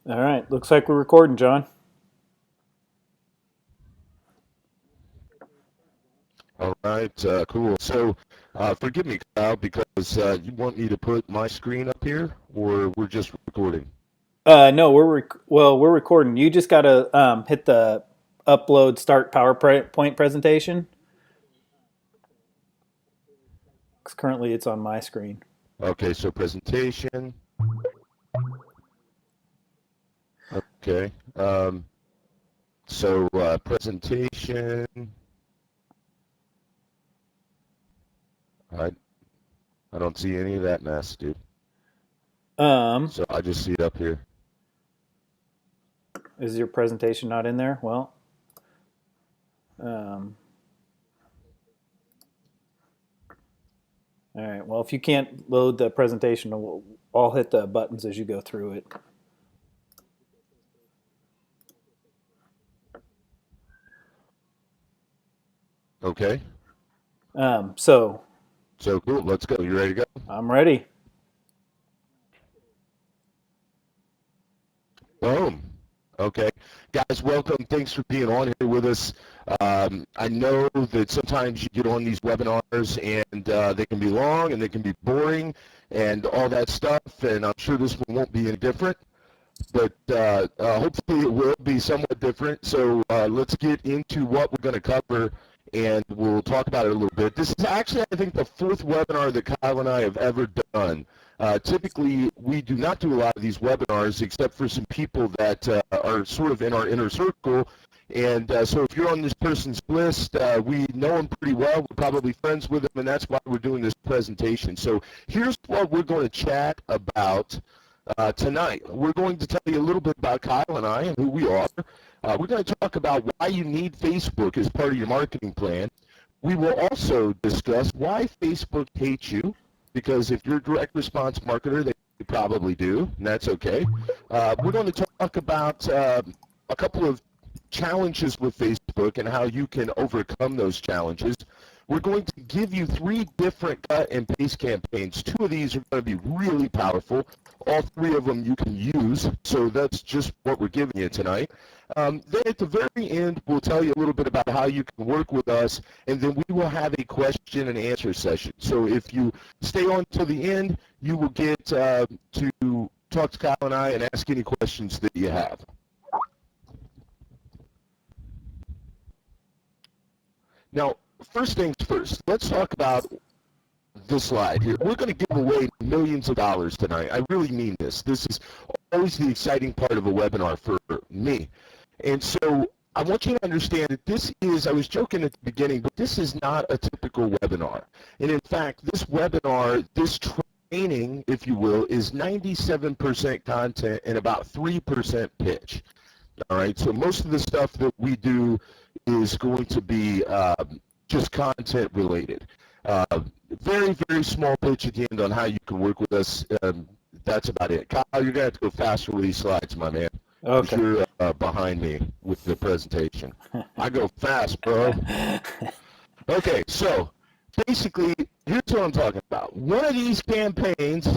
All right, looks like we're recording, John. All right, cool. So, forgive me, Kyle, because you want me to put my screen up here, or we're just recording? No, we're recording. You just gotta hit the upload start PowerPoint presentation. 'Cause currently, it's on my screen. Okay, so presentation. Okay. So presentation. I I don't see any of that mess, dude. Um, So I just see it up here. is your presentation not in there? Well, um, all right. Well, if you can't load the presentation, I'll hit the buttons as you go through it. Okay. So So cool. Let's go. You ready to go? I'm ready. Boom. Okay. Guys, welcome. Thanks for being on here with us. I know that sometimes you get on these webinars and they can be long and they can be boring and all that stuff, and I'm sure this one won't be any different, but hopefully it will be somewhat different. So let's get into what we're going to cover, and we'll talk about it a little bit. This is actually, I think, the fourth webinar that Kyle and I have ever done. Typically, we do not do a lot of these webinars except for some people that are sort of in our inner circle. And so if you're on this person's list, we know them pretty well. We're probably friends with them, and that's why we're doing this presentation. So here's what we're going to chat about tonight. We're going to tell you a little bit about Kyle and I and who we are. We're going to talk about why you need Facebook as part of your marketing plan. We will also discuss why Facebook hates you, because if you're a direct response marketer, they probably do, and that's okay. We're going to talk about a couple of challenges with Facebook and how you can overcome those challenges. We're going to give you 3 different cut and paste campaigns. 2 of these are going to be really powerful. All 3 of them you can use, so that's just what we're giving you tonight. Then at the very end, we'll tell you a little bit about how you can work with us, and then we will have a question and answer session. So if you stay on till the end, you will get to talk to Kyle and I and ask any questions that you have. Now, first things first, let's talk about this slide here. We're going to give away millions of dollars tonight. I really mean this. This is always the exciting part of a webinar for me. And so I want you to understand that this is, I was joking at the beginning, but this is not a typical webinar. And in fact, this webinar, this training, if you will, is 97% content and about 3% pitch. All right, so most of the stuff that we do is going to be just content related. Uh, very, very small pitch at the end on how you can work with us. That's about it. Kyle, you're going to have to go faster with these slides, my man, because Okay. you're behind me with the presentation. I go fast, bro. Okay, so basically, here's what I'm talking about. One of these campaigns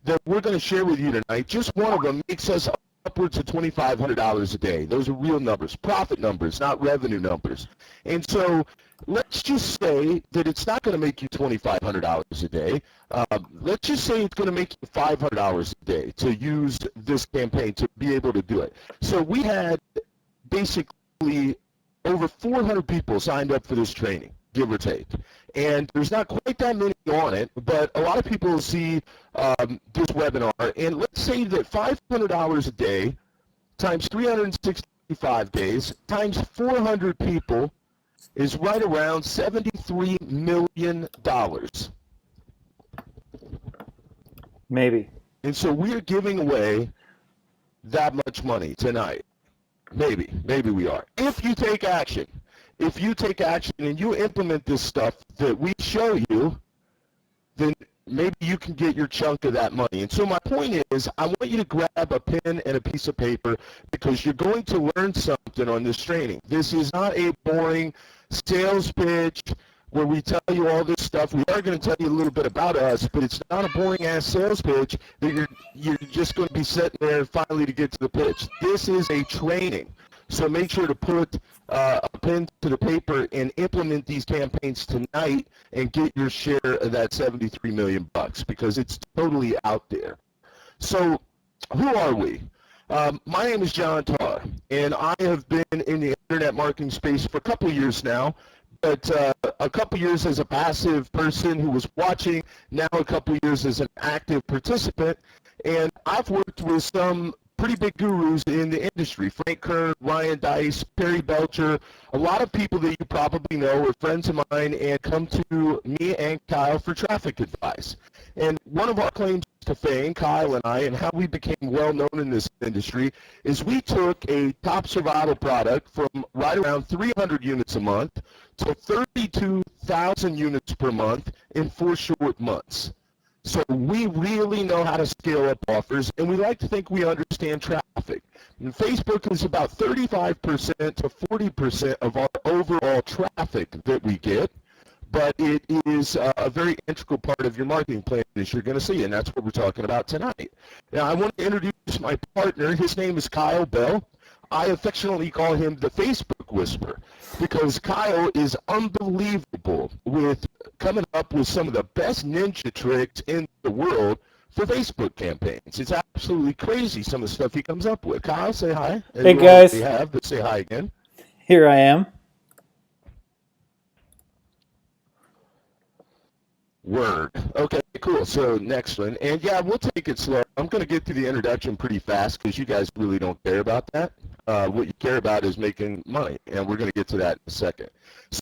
that we're going to share with you tonight, just one of them makes us upwards of $2,500 a day. Those are real numbers, profit numbers, not revenue numbers. And so let's just say that it's not going to make you $2,500 a day. Let's just say it's going to make you $500 a day to use this campaign to be able to do it. So we had basically over 400 people signed up for this training, give or take. And there's not quite that many on it, but a lot of people see this webinar. And let's say that $500 a day times 365 days times 400 people is right around $73 million. Maybe. And so we're giving away that much money tonight. Maybe we are. If you take action, and you implement this stuff that we show you, then maybe you can get your chunk of that money. And so my point is, I want you to grab a pen and a piece of paper because you're going to learn something on this training. This is not a boring sales pitch, where we tell you all this stuff. We are going to tell you a little bit about us, but it's not a boring ass sales pitch that you're just going to be sitting there finally to get to the pitch. This is a training. So make sure to put a pen to the paper and implement these campaigns tonight and get your share of that 73 million bucks, because it's totally out there. So who are we? My name is John Tarr, and I have been in the internet marketing space for a couple of years now, but a couple of years as a passive person who was watching, now a couple of years as an active participant, and I've worked with some pretty big gurus in the industry: Frank Kern, Ryan Dice, Perry Belcher, a lot of people that you probably know are friends of mine and come to me and Kyle for traffic advice. And one of our claims to fame, Kyle and I, and how we became well known in this industry, is we took a top survival product from right around 300 units a month to 32,000 units per month in 4 short months. So we really know how to scale up offers, and we like to think we understand traffic. And Facebook is about 35% to 40% of our overall traffic that we get, but it is a very integral part of your marketing plan, as you're going to see, and that's what we're talking about tonight. Now, I want to introduce my partner. His name is Kyle Bell. I affectionately call him the Facebook Whisperer, because Kyle is unbelievable with coming up with some of the best ninja tricks in the world for Facebook campaigns. It's absolutely crazy, some of the stuff he comes up with. Kyle, say hi. Hey guys, You have, but say hi again. here I am. Word. Okay, cool. So next one. And yeah, we'll take it slow. I'm going to get through the introduction pretty fast because you guys really don't care about that. What you care about is making money, and we're going to get to that in a second.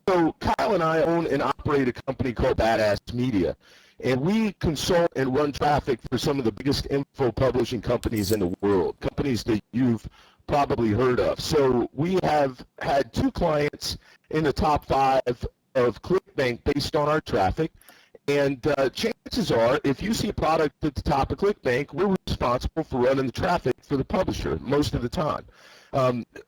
So Kyle and I own and operate a company called Badass Media, and we consult and run traffic for some of the biggest info publishing companies in the world, companies that you've probably heard of. So we have had 2 clients in the top 5 of ClickBank based on our traffic. And chances are, if you see a product at the top of ClickBank, we're responsible for running the traffic for the publisher most of the time.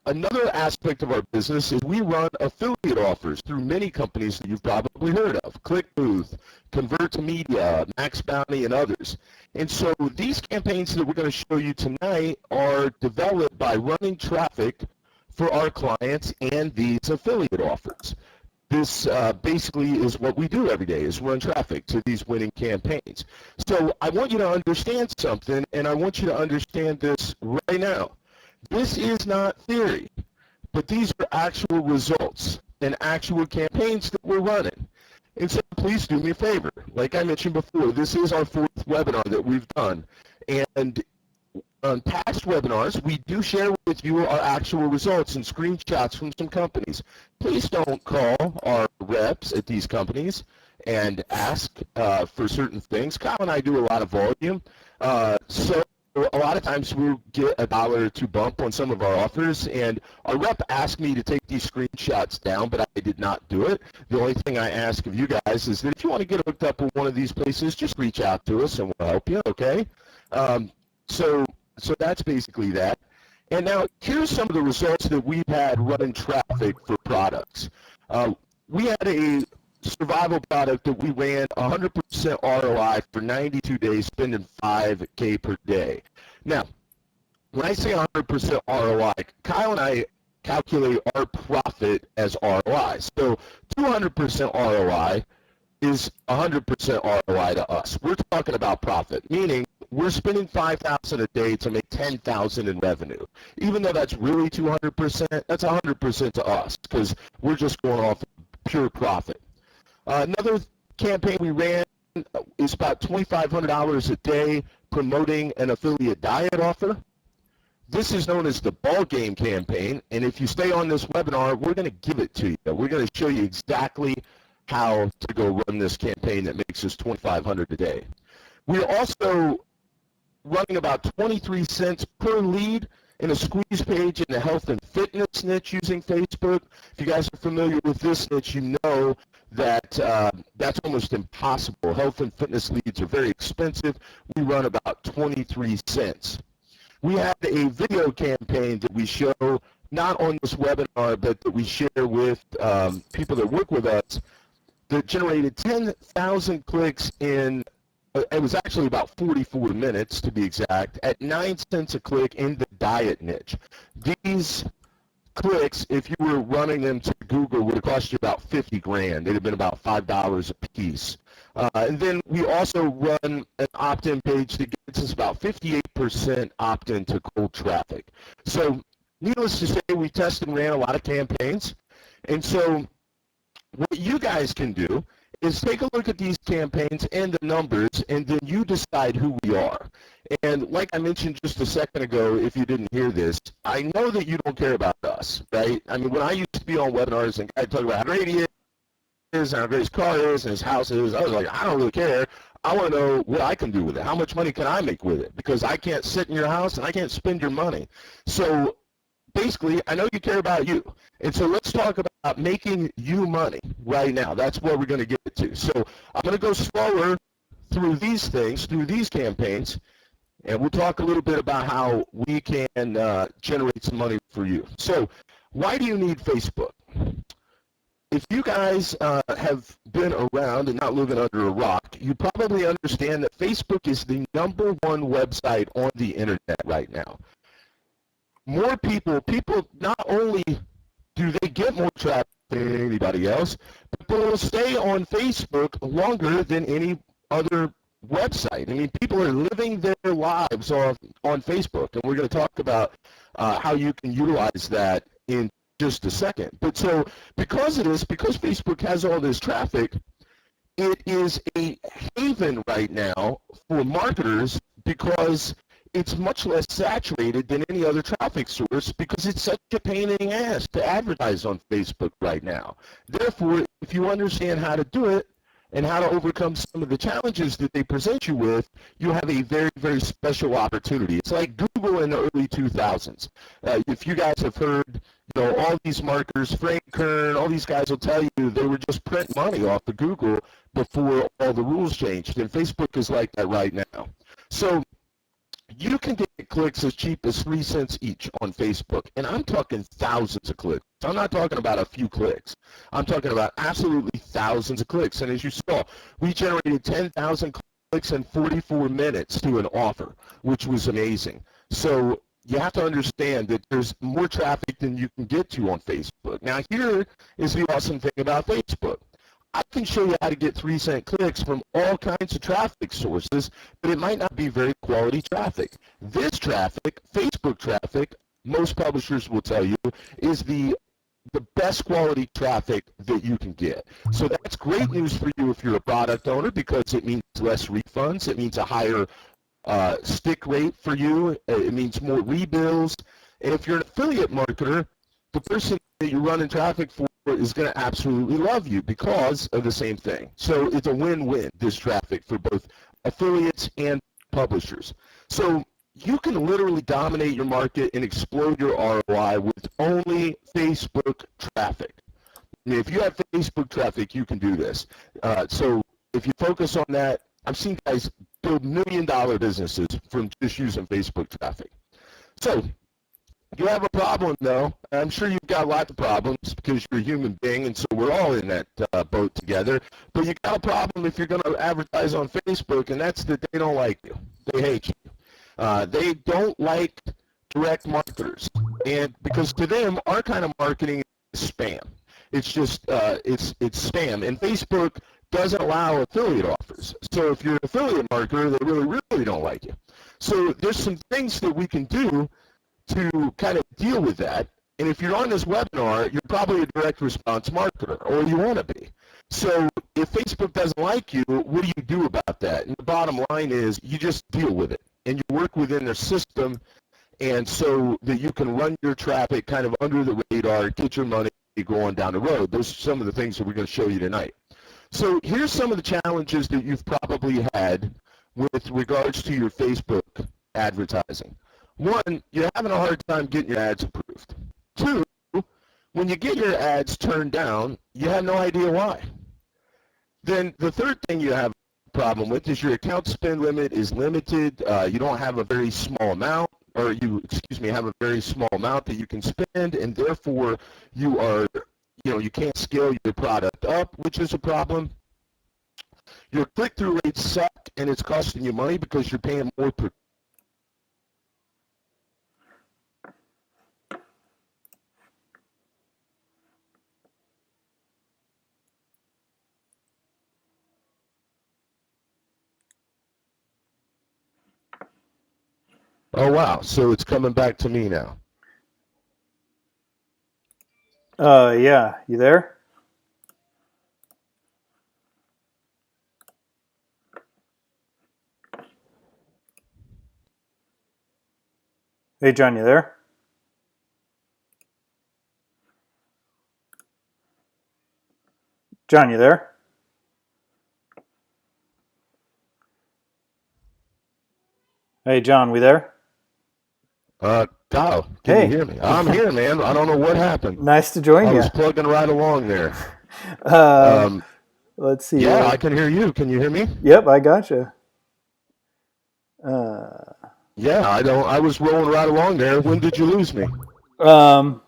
Another aspect of our business is we run affiliate offers through many companies that you've probably heard of: ClickBooth, Convert to Media, Max Bounty, and others. And so these campaigns that we're going to show you tonight are developed by running traffic for our clients and these affiliate offers. This basically is what we do every day, is run traffic to these winning campaigns. So I want you to understand something, and I want you to understand this right now. This is not theory, but these are actual results and actual campaigns that we're running. And so please do me a favor. Like I mentioned before, this is our 4th webinar that we've done. And on past webinars, we do share with you our actual results and screenshots from some companies. Please don't call our reps at these companies and ask for certain things. Kyle and I do a lot of volume, so a lot of times we'll get $1 or $2 bump on some of our offers, and our rep asked me to take these screenshots down, but I did not do it. The only thing I ask of you guys is that if you want to get hooked up with one of these places, just reach out to us and we'll help you, okay? So that's basically that. And now here's some of the results that we've had running traffic for products. We had a survival product that we ran 100% ROI for 92 days, spending $5K per day. Now, when I say 100% ROI, Kyle and I calculate our profit as ROI. So 200% ROI is 100% ROI to us. We're talking about profit, meaning we're spending $5,000 a day to make $10,000 in revenue. Even though that's really 200%, that's 100% to us because we're just going off pure profit. Another campaign we ran is about $2,500 a day promoting an affiliate diet offer. This is known as the ballgame campaign, and if you stay on this webinar, we're going to give it to you. We're going to show you exactly how to go run this campaign that makes us $2,500 a day. We're also running about 23 cents per lead in a squeeze page in the health and fitness niche using Facebook. If you guys are familiar with this niche, you know that that's almost impossible. Health and fitness leads are very expensive. We run about 23 cents. We had a video campaign that we show, not on this webinar, but that we share with people that work with us. that generated 10,000 clicks in, it was actually about 44 minutes to be exact, at 9 cents a click in the diet niche. These clicks, if you were running them to Google, would have cost you about 50 grand. They'd have been about $5 a piece. And then we also run an opt-in page that gets us about 58% opt-in to cold traffic. So needless to say, we tested and ran a lot of campaigns. And so what you guys can do is take a look at these campaigns and the numbers, and then you decide who we are. And like I mentioned just a second ago, if you didn't hear this, I know that you don't care about us, right? I mean, when I used to be on webinars and I'd talk about how great he is and how great his car is and his house is, I was like, I don't really care. I want to know what I can do with it. How much money can I make with it? Because I can't sit in your house and I can't spend your money. So basically, I know you care about you. And so let's talk about making you money right now. That's what we're going to get to. So I'm going to go slower through these things, through these campaigns, and we'll talk a little bit about how we can generate some money for you. So why do you need Facebook? If you guys have been around and not living under a rock, you probably understand that Facebook is the #1 website on the internet right now. More people not only do they get more traffic than anybody else, but they will stay on Facebook longer than any other website. I mean, people are living their lives on Facebook, and we're going to talk about how you can utilize that in just a second. But so because Facebook has all this traffic, it is a haven right now for marketers because it's much less saturated than any other traffic source because it's such a pain in the ass to advertise on Facebook right now. Therefore, if you understand how to do it and how to overcome some of the challenges that they present you with, you have a very, very special opportunity. It's like Google in the early 2000s. If you guys have heard, all these marketers, Frank Kern, all these guys will tell you they were just print money off of Google before all the rules changed, and Facebook is like that right now. So you can get clicks as cheap as 3 cents each on Facebook, and I'm talking thousands of clicks. I'm not talking about a few clicks. I'm talking about absolutely thousands of clicks, and as you saw, we generated 10,000 clicks in 44 minutes to an offer, which was amazing. So you have to understand that there's more traffic than you can get to on Facebook. Now, here is the awesome thing about Facebook. I can show you how to get 3 cent clicks from all kinds of traffic sources, but it might not be very quality traffic. This traffic, Facebook traffic, most publishers will tell you, is the best quality traffic that you can get. So that's great news for you if you're a product owner because it means less refunds. It means a higher stick rate for you. It means more rebills. And if you're an affiliate marketer, the person that you're running traffic for is going to absolutely love you because of the same thing. So it's a win-win, this traffic, for both affiliates and publishers. So you can literally dominate your market and explode your ROI with only Facebook traffic. I mean, if you have Facebook traffic, you can do this. So if you focus on that, I've seen guys build $1 million businesses from just using Facebook traffic. So you have a problem, though. I'm sure you've got lots of problems because you're a human being, and so we're all in that boat together. But you got a problem if you're going to advertise on Facebook, and that's that they don't like you. They hate you. They don't like direct marketers, and because to them, our kind of marketing is spam. It's just it's spam, and Facebook doesn't allow affiliate offers. So if you're an affiliate marketer, they really don't like you. So there's some things that we can do to kind of deal with that. And if you're on this webinar, you're probably a direct response marketer, or you want to be. So if Facebook doesn't like you, what do you do about that? And the bottom line is you just deal with it, and you work within their system, and so that you can run your traffic kind of under the radar, get your money going down the road. Those are some of the things that we're going to show you tonight. So here's some of the challenges that you've probably had with regards to your Facebook advertising. One, you're having a hard time getting your ads approved. Two, when you get your ads turned down, you have no idea why. Then the third thing you have a problem with is your account spend limit is limited. You don't have a very small amount, or you, have a very small amount that you can spend, and therefore you are you can't scale your product up, which is a problem. Your click-through rates suck, and it's costing you money because you're paying more per. Oh, wow. So it's coming back to me now. Yeah, you there? Hey, John, you there? John, you there? Hey, John, we there? Kyle, can you Hey, hear me? I'm here, man. I don't know what happened. nice to join I you. was plugging right along there. Um, Um, let's see. yeah, I can hear you. Can you hear me? Yep, I gotcha. Yeah, I don't. I was rolling right along there. When did you lose me? Um,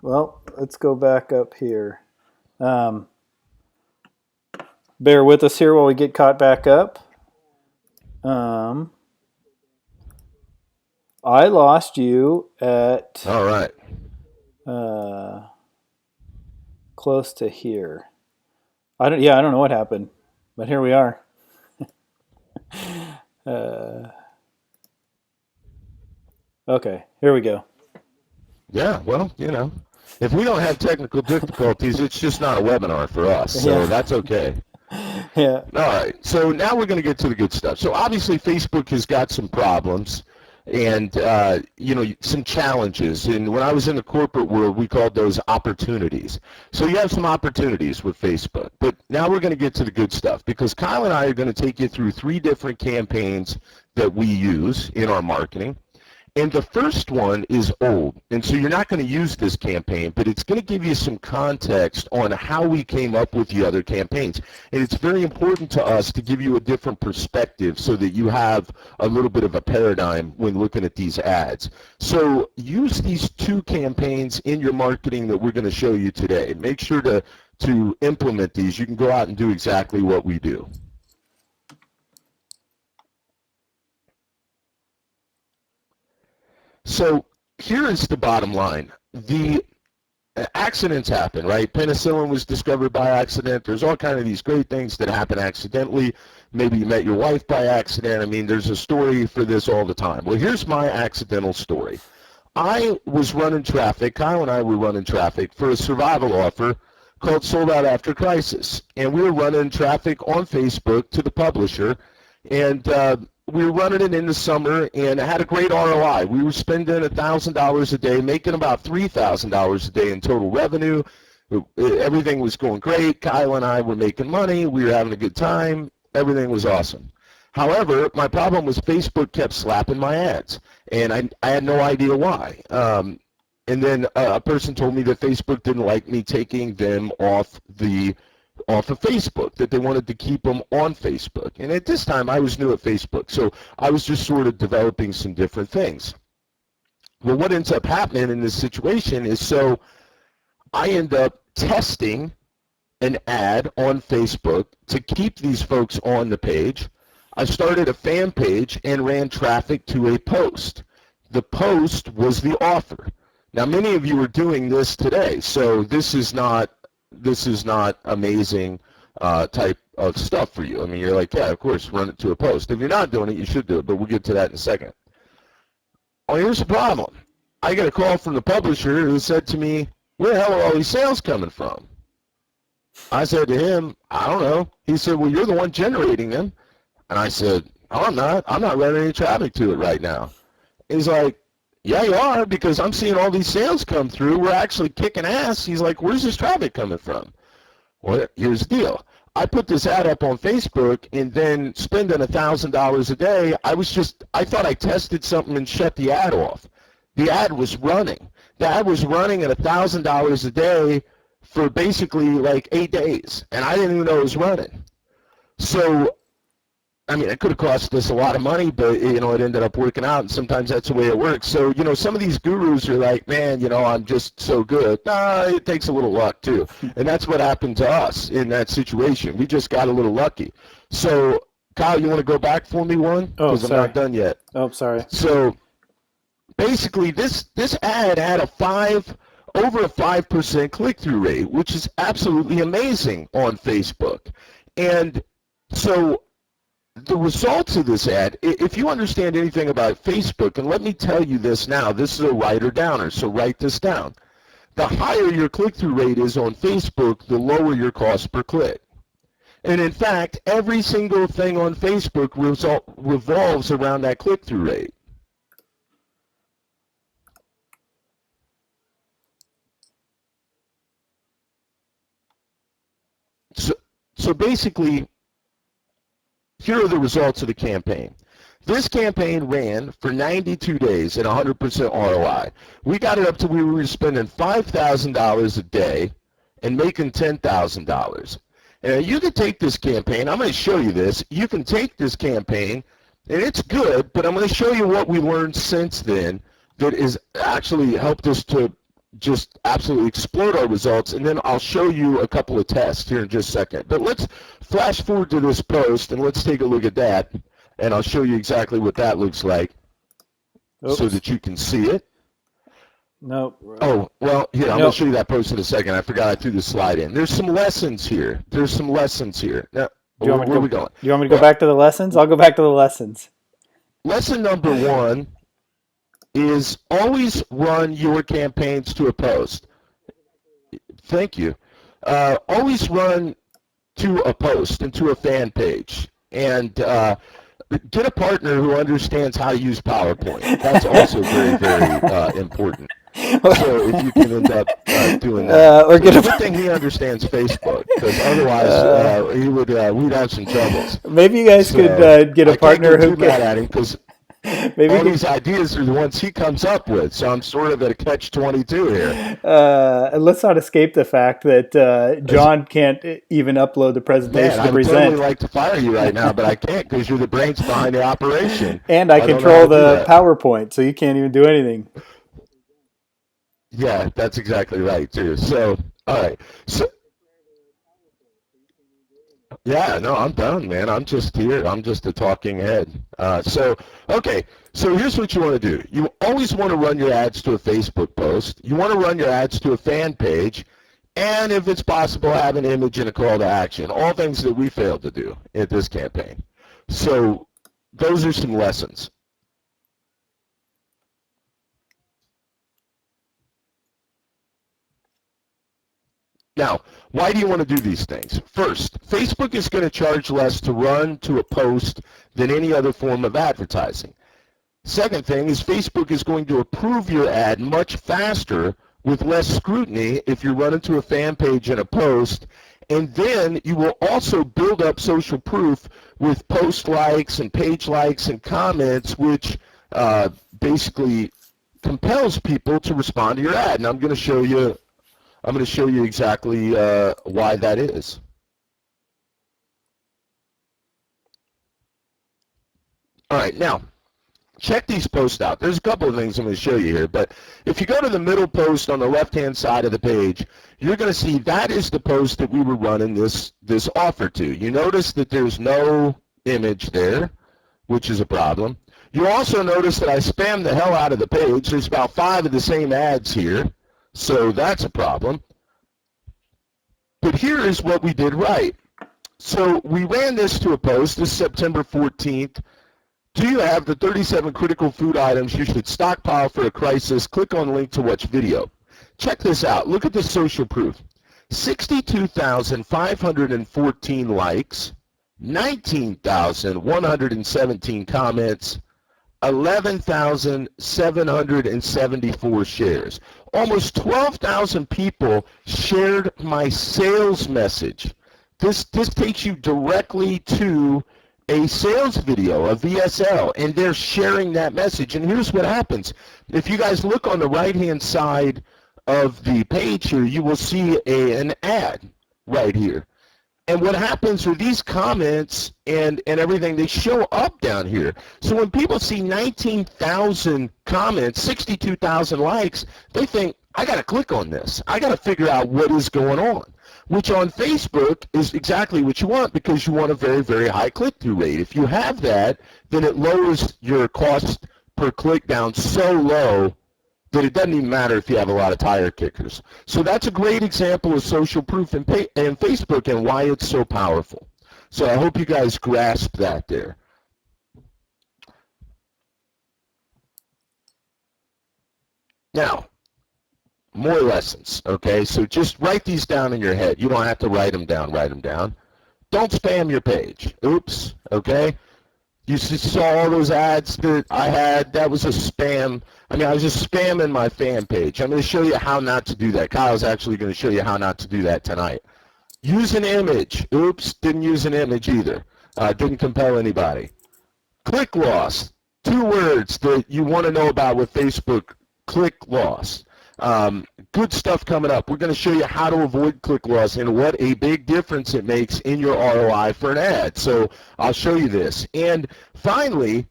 well, let's go back up here. Um, bear with us here while we get caught back up. I lost you at All right. close to here. I don't know what happened, but here we are. Okay, here we go. Yeah, well, if we don't have technical difficulties, it's just not a webinar for us, so Yeah. that's okay. Yeah. All right, so now we're going to get to the good stuff. So obviously Facebook has got some problems and, some challenges. And when I was in the corporate world, we called those opportunities. So you have some opportunities with Facebook. But now we're going to get to the good stuff because Kyle and I are going to take you through 3 different campaigns that we use in our marketing. And the first one is old, and so you're not going to use this campaign, but it's going to give you some context on how we came up with the other campaigns. And it's very important to us to give you a different perspective so that you have a little bit of a paradigm when looking at these ads. So use these 2 campaigns in your marketing that we're going to show you today. Make sure to implement these. You can go out and do exactly what we do. So here is the bottom line. The accidents happen, right? Penicillin was discovered by accident. There's all kind of these great things that happen accidentally. Maybe you met your wife by accident. I mean, there's a story for this all the time. Well, here's my accidental story. I was running traffic, Kyle and I were running traffic for a survival offer called Sold Out After Crisis. And we were running traffic on Facebook to the publisher. And we were running it in the summer and it had a great ROI. We were spending $1,000 a day, making about $3,000 a day in total revenue. Everything was going great. Kyle and I were making money. We were having a good time. Everything was awesome. However, my problem was Facebook kept slapping my ads, and I had no idea why. And then a person told me that Facebook didn't like me taking them off of Facebook, that they wanted to keep them on Facebook. And at this time, I was new at Facebook, so I was just sort of developing some different things. Well, what ends up happening in this situation is so I end up testing an ad on Facebook to keep these folks on the page. I started a fan page and ran traffic to a post. The post was the offer. Now, many of you are doing this today, so this is not amazing type of stuff for you. I mean, you're like, yeah, of course, run it to a post. If you're not doing it, you should do it, but we'll get to that in a second. Well, here's the problem. I got a call from the publisher who said to me, where the hell are all these sales coming from? I said to him, I don't know. He said, well, you're the one generating them. And I said, oh, I'm not. I'm not running any traffic to it right now. He's like, yeah, you are, because I'm seeing all these sales come through. We're actually kicking ass. He's like, where's this traffic coming from? Well, here's the deal. I put this ad up on Facebook, and then spending $1,000 a day, I thought I tested something and shut the ad off. The ad was running. The ad was running at $1,000 a day for basically like 8 days, and I didn't even know it was running. So I mean, it could have cost us a lot of money, but it ended up working out, and sometimes that's the way it works. So, some of these gurus are like, man, I'm just so good. Nah, it takes a little luck too, and that's what happened to us in that situation. We just got a little lucky. So, Kyle, you want to go back for me one? Oh, Because I'm sorry. not done yet. Oh, sorry. So, basically, this ad had over a 5% click-through rate, which is absolutely amazing on Facebook, and so the results of this ad, if you understand anything about Facebook, and let me tell you this now, this is a writer downer, so write this down. The higher your click-through rate is on Facebook, the lower your cost per click. And in fact, every single thing on Facebook revolves around that click-through rate. So basically, here are the results of the campaign. This campaign ran for 92 days at 100% ROI. We got it up to we were spending $5,000 a day and making $10,000. And you can take this campaign, I'm going to show you this. You can take this campaign, and it's good, but I'm going to show you what we learned since then that has actually helped us to just absolutely explode our results, and then I'll show you a couple of tests here in just a second. But let's flash forward to this post, and let's take a look at that, and I'll show you exactly what that looks like. Oops. So that you can see it. Nope. Oh, well, here, I'm going to show you that post in a second. I forgot I threw the slide in. There's some lessons here. Now, where are we going? Do you want me to go back to the lessons? I'll go back to the lessons. Lesson number 1 is always run your campaigns to a post. Thank you. Always run to a post and to a fan page. And get a partner who understands how to use PowerPoint. That's also very, very important. So if you can end up doing that. Or get a good thing he understands Facebook, because otherwise we'd have some troubles. Maybe you guys could get a partner who can. I can't get too mad at him because all these ideas are the ones he comes up with, so I'm sort of at a catch-22 here. Let's not escape the fact that John can't even upload the presentation to present. I'd totally like to fire you right now, but I can't because you're the brains behind the operation. And I control the PowerPoint, so you can't even do anything. Yeah, that's exactly right, too. So, all right. So, yeah, no, I'm done, man. I'm just here. I'm just a talking head. Okay. So here's what you want to do. You always want to run your ads to a Facebook post. You want to run your ads to a fan page. And if it's possible, have an image and a call to action. All things that we failed to do at this campaign. So those are some lessons. Now, why do you want to do these things? First, Facebook is going to charge less to run to a post than any other form of advertising. Second thing is Facebook is going to approve your ad much faster with less scrutiny if you're running to a fan page and a post. And then you will also build up social proof with post likes and page likes and comments, which basically compels people to respond to your ad. And I'm going to show you exactly why that is. All right, now, check these posts out. There's a couple of things I'm going to show you here, but if you go to the middle post on the left-hand side of the page, you're going to see that is the post that we were running this offer to. You notice that there's no image there, which is a problem. You also notice that I spammed the hell out of the page. There's about 5 of the same ads here, so that's a problem. But here is what we did right. So we ran this to a post. This is September 14th. Do you have the 37 critical food items you should stockpile for a crisis? Click on link to watch video. Check this out. Look at the social proof. 62,514 likes, 19,117 comments, 11,774 shares. Almost 12,000 people shared my sales message. This takes you directly to a sales video, a VSL, and they're sharing that message. And here's what happens. If you guys look on the right-hand side of the page here, you will see an ad right here. And what happens are these comments and everything, they show up down here. So when people see 19,000 comments, 62,000 likes, they think, I got to click on this. I got to figure out what is going on, which on Facebook is exactly what you want, because you want a very, very high click-through rate. If you have that, then it lowers your cost per click down so low that it doesn't even matter if you have a lot of tire kickers. So that's a great example of social proof in Facebook and why it's so powerful. So I hope you guys grasp that there. Now, more lessons, okay? So just write these down in your head. You don't have to write them down, Don't spam your page. Oops, okay? You saw all those ads that I had. That was a spam. I mean, I was just spamming my fan page. I'm going to show you how not to do that. Kyle's actually going to show you how not to do that tonight. Use an image. Oops, didn't use an image either. Didn't compel anybody. Click loss. 2 words that you want to know about with Facebook. Click loss. Good stuff coming up. We're going to show you how to avoid click loss and what a big difference it makes in your ROI for an ad. So I'll show you this. And finally,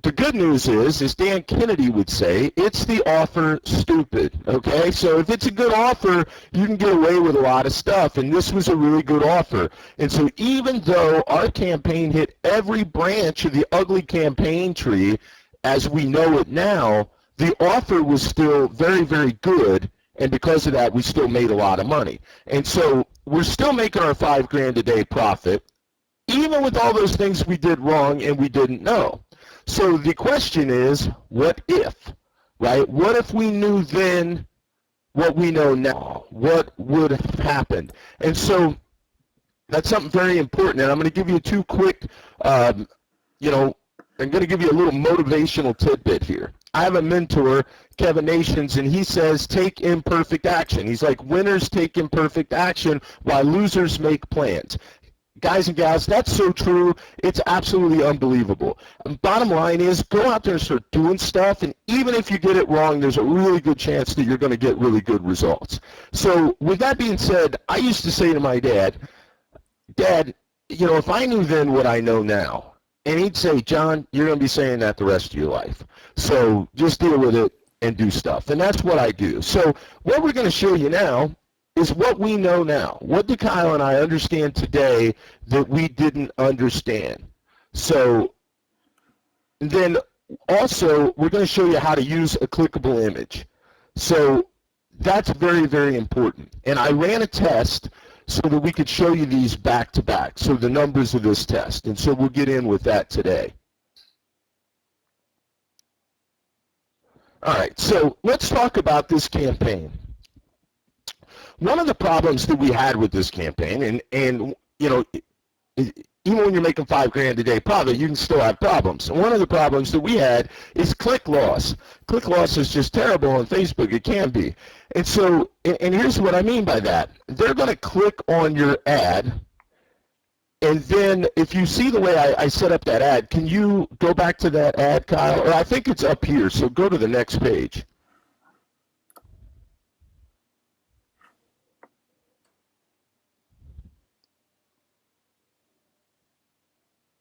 the good news is, as Dan Kennedy would say, it's the offer stupid, okay? So if it's a good offer, you can get away with a lot of stuff, and this was a really good offer. And so even though our campaign hit every branch of the ugly campaign tree as we know it now, the offer was still very, very good, and because of that, we still made a lot of money. And so we're still making our $5,000 a day profit, even with all those things we did wrong and we didn't know. So the question is, what if, right? What if we knew then what we know now? What would have happened? And so that's something very important, and I'm going to give you 2 quick, I'm going to give you a little motivational tidbit here. I have a mentor, Kevin Nations, and he says, take imperfect action. He's like, winners take imperfect action while losers make plans. Guys and gals, that's so true. It's absolutely unbelievable. Bottom line is, go out there and start doing stuff, and even if you get it wrong, there's a really good chance that you're going to get really good results. So with that being said, I used to say to my dad, Dad, if I knew then what I know now, and he'd say, John, you're going to be saying that the rest of your life. So just deal with it and do stuff. And that's what I do. So what we're going to show you now is what we know now. What do Kyle and I understand today that we didn't understand? So then also we're going to show you how to use a clickable image. So that's very, very important. And I ran a test so that we could show you these back to back, so the numbers of this test. And so we'll get in with that today. All right, so let's talk about this campaign. One of the problems that we had with this campaign, and even when you're making $5,000 a day profit, you can still have problems. And one of the problems that we had is click loss. Click loss is just terrible on Facebook. It can be. And so, and here's what I mean by that. They're going to click on your ad, and then if you see the way I set up that ad, can you go back to that ad, Kyle? Or I think it's up here, so go to the next page.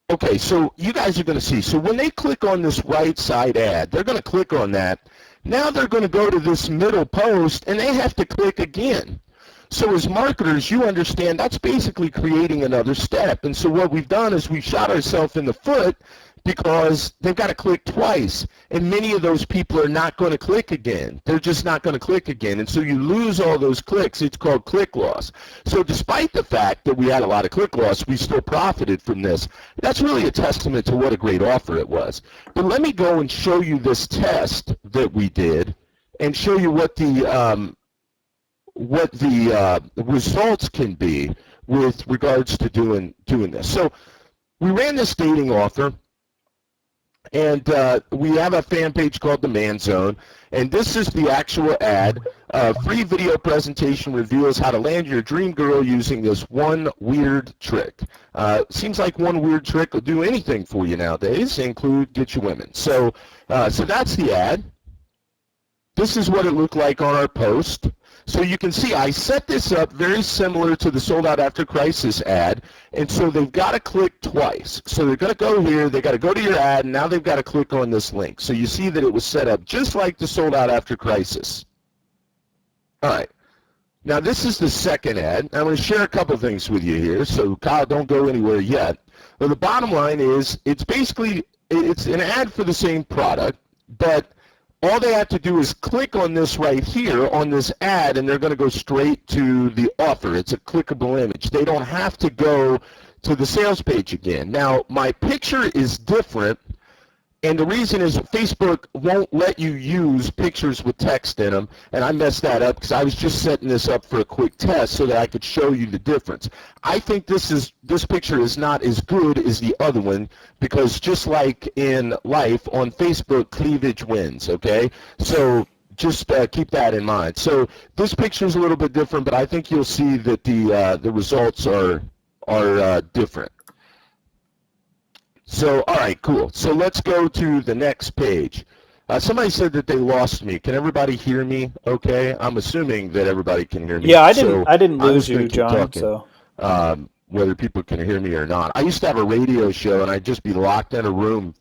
Okay, so you guys are going to see. So when they click on this right side ad, they're going to click on that. Now they're going to go to this middle post, and they have to click again. So as marketers, you understand that's basically creating another step. And so what we've done is we've shot ourselves in the foot because they've got to click twice. And many of those people are not going to click again. They're just not going to click again. And so you lose all those clicks. It's called click loss. So despite the fact that we had a lot of click loss, we still profited from this. That's really a testament to what a great offer it was. But let me go and show you this test that we did and show you what the results can be with regards to doing this. So we ran this dating offer, and we have a fan page called the Man Zone, and this is the actual ad. Free video presentation reveals how to land your dream girl using this one weird trick. Seems like one weird trick will do anything for you nowadays, include get you women. So that's the ad. This is what it looked like on our post. So you can see I set this up very similar to the sold out after crisis ad, and so they've got to click twice. So they're going to go here, they got to go to your ad, and now they've got to click on this link. So you see that it was set up just like the sold out after crisis. All right. Now this is the second ad. I'm going to share a couple things with you here. So Kyle, don't go anywhere yet. But the bottom line is it's an ad for the same product, but all they have to do is click on this right here on this ad, and they're going to go straight to the offer. It's a clickable image. They don't have to go to the sales page again. Now, my picture is different, and the reason is Facebook won't let you use pictures with text in them, and I messed that up because I was just setting this up for a quick test so that I could show you the difference. I think this picture is not as good as the other one because just like in life, on Facebook, cleavage wins, okay? So just keep that in mind. So this picture is a little bit different, but I think you'll see that the results are different. So, all right, cool. So let's go to the next page. Somebody said that they lost me. Can everybody hear me okay? I'm assuming that everybody can hear me. Yeah, I So didn't I'm lose just gonna you, keep John. talking, So whether people can hear me or not. I used to have a radio show, and I'd just be locked in a room.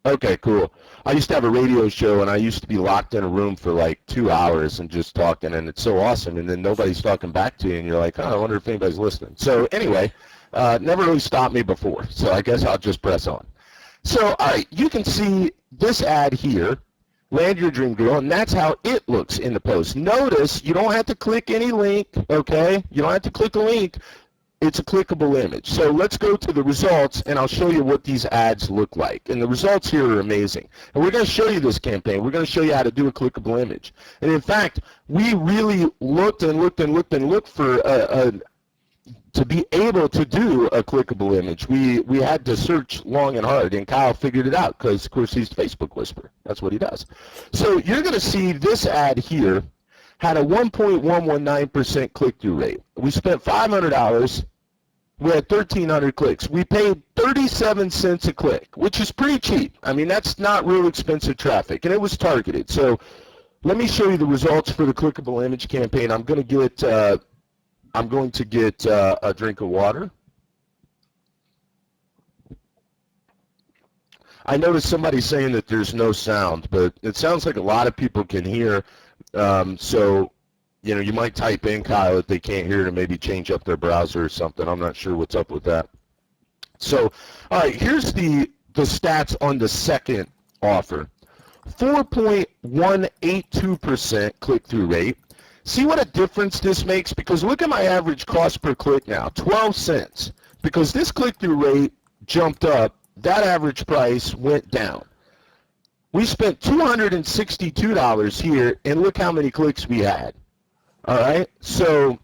Okay, cool. I used to have a radio show, and I used to be locked in a room for like 2 hours and just talking, and it's so awesome. And then nobody's talking back to you, and you're like, oh, I wonder if anybody's listening. So anyway, never really stopped me before, so I guess I'll just press on. So, all right, you can see this ad here, Land Your Dream Girl, and that's how it looks in the post. Notice you don't have to click any link, okay? You don't have to click a link. It's a clickable image. So let's go to the results, and I'll show you what these ads look like. And the results here are amazing. And we're going to show you this campaign. We're going to show you how to do a clickable image. And in fact, we really looked for to be able to do a clickable image. We had to search long and hard, and Kyle figured it out because, of course, he's Facebook Whisperer. That's what he does. So you're going to see this ad here had a 1.119% click-through rate. We spent $500. We had 1,300 clicks. We paid 37 cents a click, which is pretty cheap. I mean, that's not real expensive traffic, and it was targeted. So let me show you the results for the clickable image campaign. I'm going to get a drink of water. I noticed somebody saying that there's no sound, but it sounds like a lot of people can hear. So, you know, you might type in, Kyle, if they can't hear it, and maybe change up their browser or something. I'm not sure what's up with that. So, all right, here's the stats on the second offer. 4.182% click-through rate. See what a difference this makes? Because look at my average cost per click now, 12 cents. Because this click-through rate jumped up, that average price went down. We spent $262 here, and look how many clicks we had. All right, so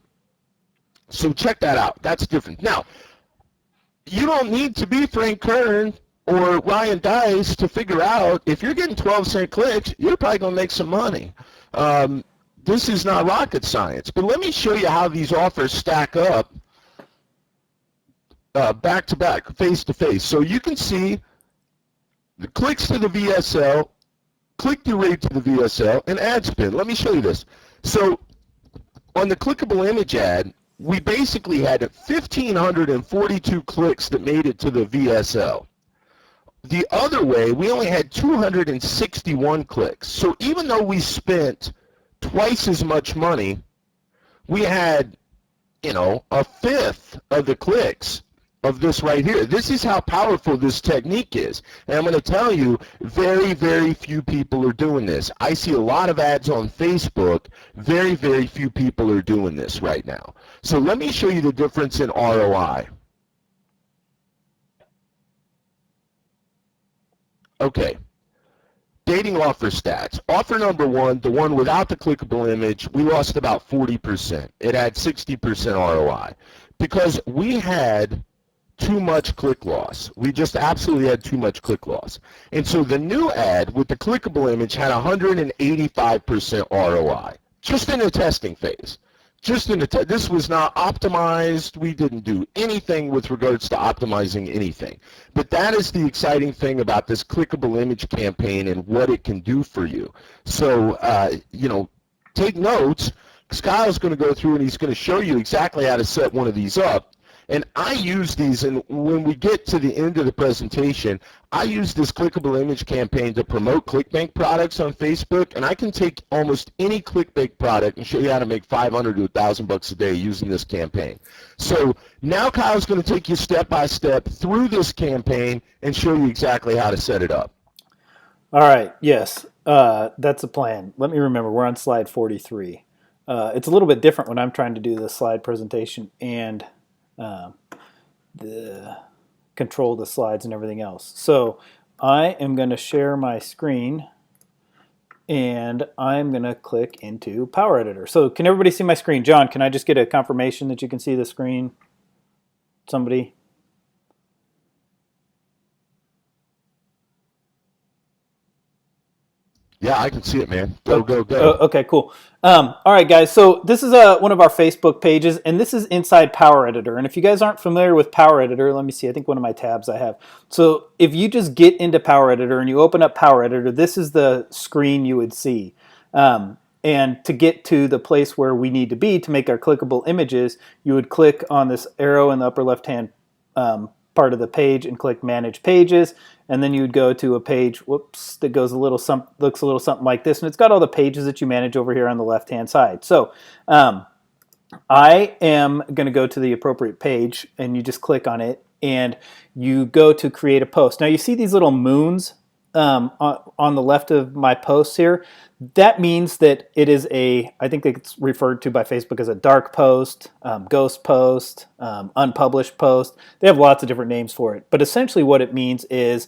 check that out. That's different. Now, you don't need to be Frank Kern or Ryan Dice to figure out if you're getting 12-cent clicks, you're probably going to make some money. This is not rocket science, but let me show you how these offers stack up back to back, face to face. So you can see the clicks to the VSL, click-through rate to the VSL, and ad spend. Let me show you this. So on the clickable image ad, we basically had 1,542 clicks that made it to the VSL. The other way, we only had 261 clicks. So even though we spent twice as much money, we had, you know, a fifth of the clicks of this right here. This is how powerful this technique is. And I'm going to tell you, very, very few people are doing this. I see a lot of ads on Facebook. Very, very few people are doing this right now. So let me show you the difference in ROI. Okay. Dating offer stats. Offer number one, the one without the clickable image, we lost about 40%. It had 60% ROI because we had too much click loss. We just absolutely had too much click loss. And so the new ad with the clickable image had 185% ROI just in the testing phase. This was not optimized. We didn't do anything with regards to optimizing anything. But that is the exciting thing about this clickable image campaign and what it can do for you. So, you know, take notes, Kyle's going to go through and he's going to show you exactly how to set one of these up. And I use these, and when we get to the end of the presentation, I use this clickable image campaign to promote ClickBank products on Facebook, and I can take almost any ClickBank product and show you how to make 500 to 1,000 bucks a day using this campaign. So now Kyle's going to take you step by step through this campaign and show you exactly how to set it up. All right. Yes, that's the plan. Let me remember. We're on slide 43. It's a little bit different when I'm trying to do the slide presentation and the control the slides and everything else. So I am going to share my screen and I'm going to click into Power Editor. So can everybody see my screen? John, can I just get a confirmation that you can see the screen? Somebody? Yeah, I can see it, man. Go, go, go. Okay, cool. All right, guys. So this is one of our Facebook pages, and this is inside Power Editor. And if you guys aren't familiar with Power Editor, let me see. I think one of my tabs I have. So if you just get into Power Editor and you open up Power Editor, this is the screen you would see. And to get to the place where we need to be to make our clickable images, you would click on this arrow in the upper left-hand part of the page and click Manage Pages, and then you would go to a page, whoops, that goes looks a little something like this, and it's got all the pages that you manage over here on the left-hand side. So I am going to go to the appropriate page, and you just click on it, and you go to create a post. Now you see these little moons on the left of my posts here. That means that it is I think it's referred to by Facebook as a dark post, ghost post, unpublished post. They have lots of different names for it. But essentially what it means is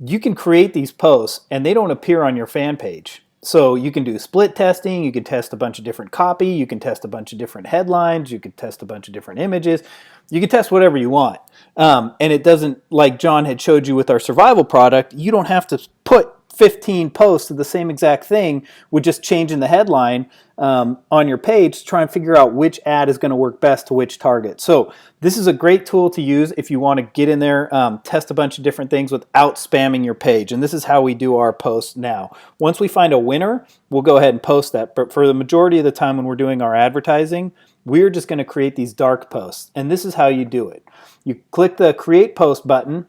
you can create these posts and they don't appear on your fan page. So you can do split testing, you can test a bunch of different copy, you can test a bunch of different headlines, you can test a bunch of different images, you can test whatever you want. And it doesn't, like John had showed you with our survival product, you don't have to put 15 posts of the same exact thing with just changing the headline on your page to try and figure out which ad is going to work best to which target. So this is a great tool to use if you want to get in there, test a bunch of different things without spamming your page. And this is how we do our posts now. Once we find a winner, we'll go ahead and post that. But for the majority of the time when we're doing our advertising, we're just going to create these dark posts. And this is how you do it. You click the Create Post button,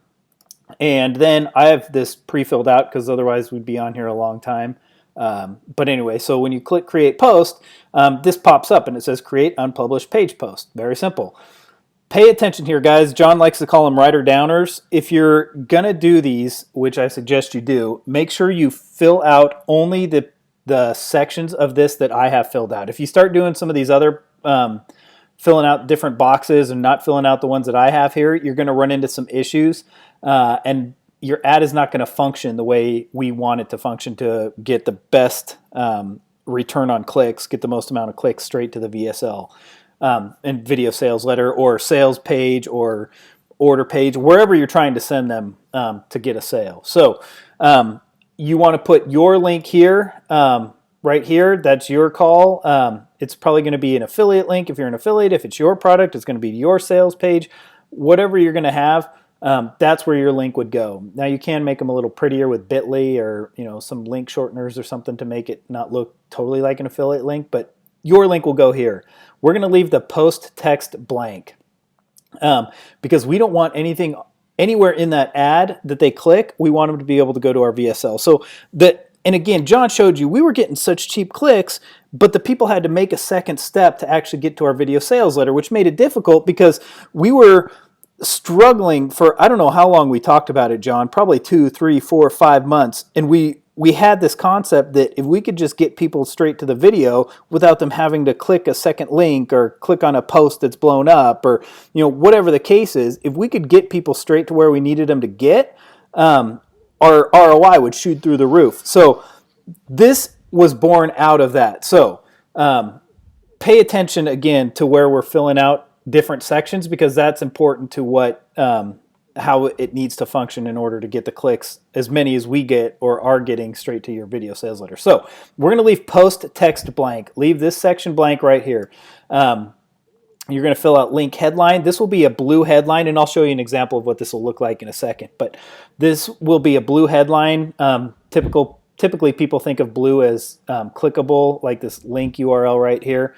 and then I have this pre-filled out because otherwise we'd be on here a long time. But anyway, so when you click Create Post, this pops up and it says Create Unpublished Page Post. Very simple. Pay attention here, guys. John likes to call them writer-downers. If you're going to do these, which I suggest you do, make sure you fill out only the sections of this that I have filled out. If you start doing some of these other filling out different boxes and not filling out the ones that I have here, you're going to run into some issues. And your ad is not going to function the way we want it to function to get the best return on clicks, get the most amount of clicks straight to the VSL and video sales letter or sales page or order page, wherever you're trying to send them to get a sale. So you want to put your link here, right here. That's your call. It's probably going to be an affiliate link if you're an affiliate. If it's your product, it's going to be your sales page. Whatever you're going to have, that's where your link would go. Now you can make them a little prettier with Bitly or some link shorteners or something to make it not look totally like an affiliate link, but your link will go here. We're going to leave the post text blank because we don't want anything anywhere in that ad that they click. We want them to be able to go to our VSL. So and again, John showed you we were getting such cheap clicks, but the people had to make a second step to actually get to our video sales letter, which made it difficult because we were struggling for, I don't know how long we talked about it, John, probably 2, 3, 4, 5 months. And we had this concept that if we could just get people straight to the video without them having to click a second link or click on a post that's blown up or, whatever the case is, if we could get people straight to where we needed them to get, our ROI would shoot through the roof. So this was born out of that. So pay attention again to where we're filling out different sections because that's important to what how it needs to function in order to get the clicks, as many as we get or are getting straight to your video sales letter. So we're going to leave post text blank. Leave this section blank right here. You're going to fill out link headline. This will be a blue headline, and I'll show you an example of what this will look like in a second. But this will be a blue headline, typical typically people think of blue as clickable, like this link URL right here.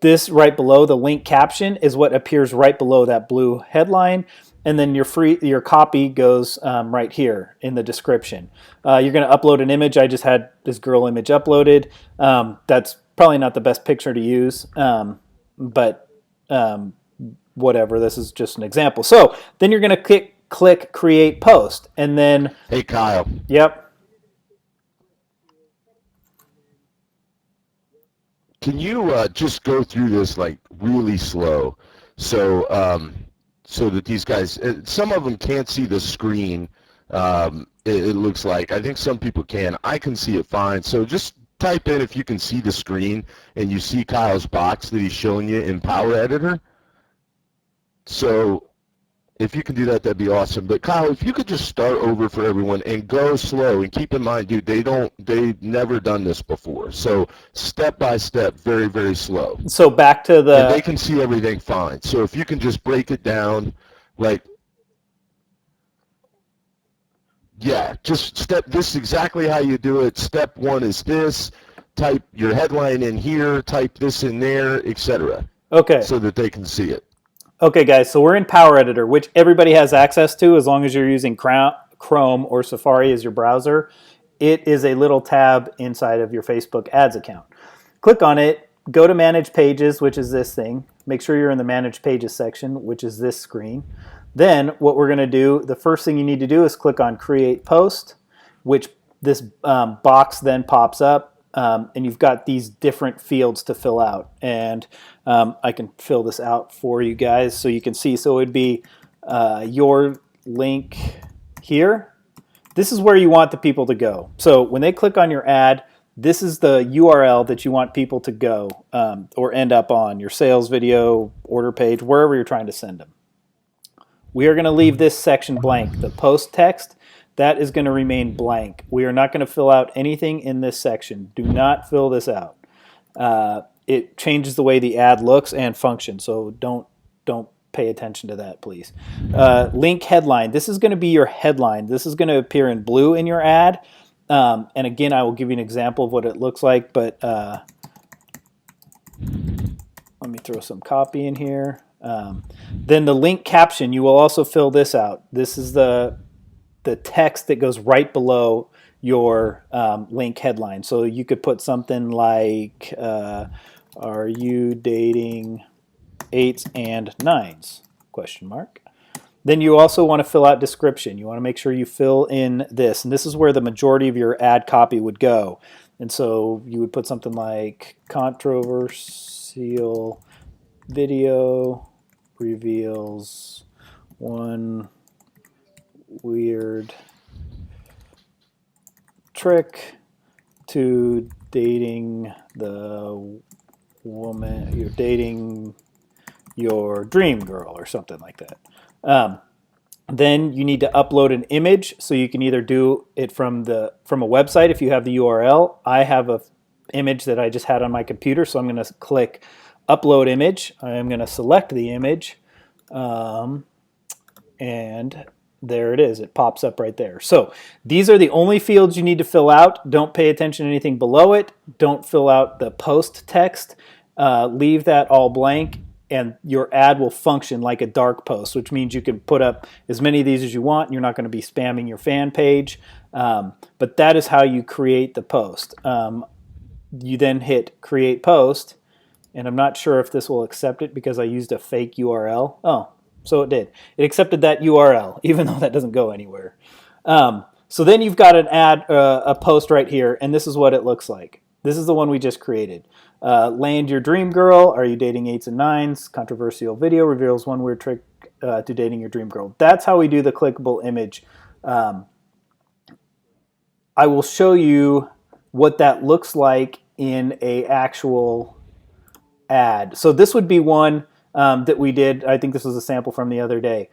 This right below the link caption is what appears right below that blue headline, and then your copy goes right here in the description. You're going to upload an image. I just had this girl image uploaded. That's probably not the best picture to use, but whatever. This is just an example. So then you're going to click create post, and then Hey, Kyle. yep. Can you just go through this like really slow, so so that these guys, some of them can't see the screen. It looks like. I think some people can. I can see it fine. So just type in if you can see the screen and you see Kyle's box that he's showing you in Power Editor. So if you can do that, that'd be awesome. But Kyle, if you could just start over for everyone and go slow, and keep in mind, dude, they've never done this before. So step by step, very, very slow. So back to the. And they can see everything fine. So if you can just break it down, like, yeah, just this is exactly how you do it. Step one is this. Type your headline in here. Type this in there, etc. Okay. So that they can see it. Okay, guys, so we're in Power Editor, which everybody has access to as long as you're using Chrome or Safari as your browser. It is a little tab inside of your Facebook ads account. Click on it, go to Manage Pages, which is this thing. Make sure you're in the Manage Pages section, which is this screen. Then what we're going to do, the first thing you need to do is click on Create Post, which this box then pops up. And you've got these different fields to fill out, and I can fill this out for you guys so you can see. So it would be your link here. This is where you want the people to go. So when they click on your ad, this is the URL that you want people to go or end up on, your sales video, order page, wherever you're trying to send them. We are going to leave this section blank, the post text. That is going to remain blank. We are not going to fill out anything in this section. Do not fill this out. It changes the way the ad looks and functions, so don't pay attention to that, please. Link headline. This is going to be your headline. This is going to appear in blue in your ad. And again, I will give you an example of what it looks like, but let me throw some copy in here. Then the link caption, you will also fill this out. This is the text that goes right below your link headline. So you could put something like, are you dating 8s and 9s? Question mark. Then you also want to fill out description. You want to make sure you fill in this. And this is where the majority of your ad copy would go. And so you would put something like controversial video reveals one weird trick to dating the woman you're dating, your dream girl, or something like that. Then you need to upload an image, so you can either do it from a website if you have the URL. I have an image that I just had on my computer, so I'm going to click upload image. I'm going to select the image, and there it is. It pops up right there. So these are the only fields you need to fill out. Don't pay attention to anything below it. Don't fill out the post text. Leave that all blank, and your ad will function like a dark post, which means you can put up as many of these as you want. You're not going to be spamming your fan page. But that is how you create the post. You then hit create post, and I'm not sure if this will accept it because I used a fake URL. Oh, so it did. It accepted that URL, even though that doesn't go anywhere. So then you've got an ad, a post right here, and this is what it looks like. This is the one we just created. Land your dream girl. Are you dating 8s and 9s? Controversial video reveals one weird trick to dating your dream girl. That's how we do the clickable image. I will show you what that looks like in a actual ad. So this would be one that we did. I think this was a sample from the other day.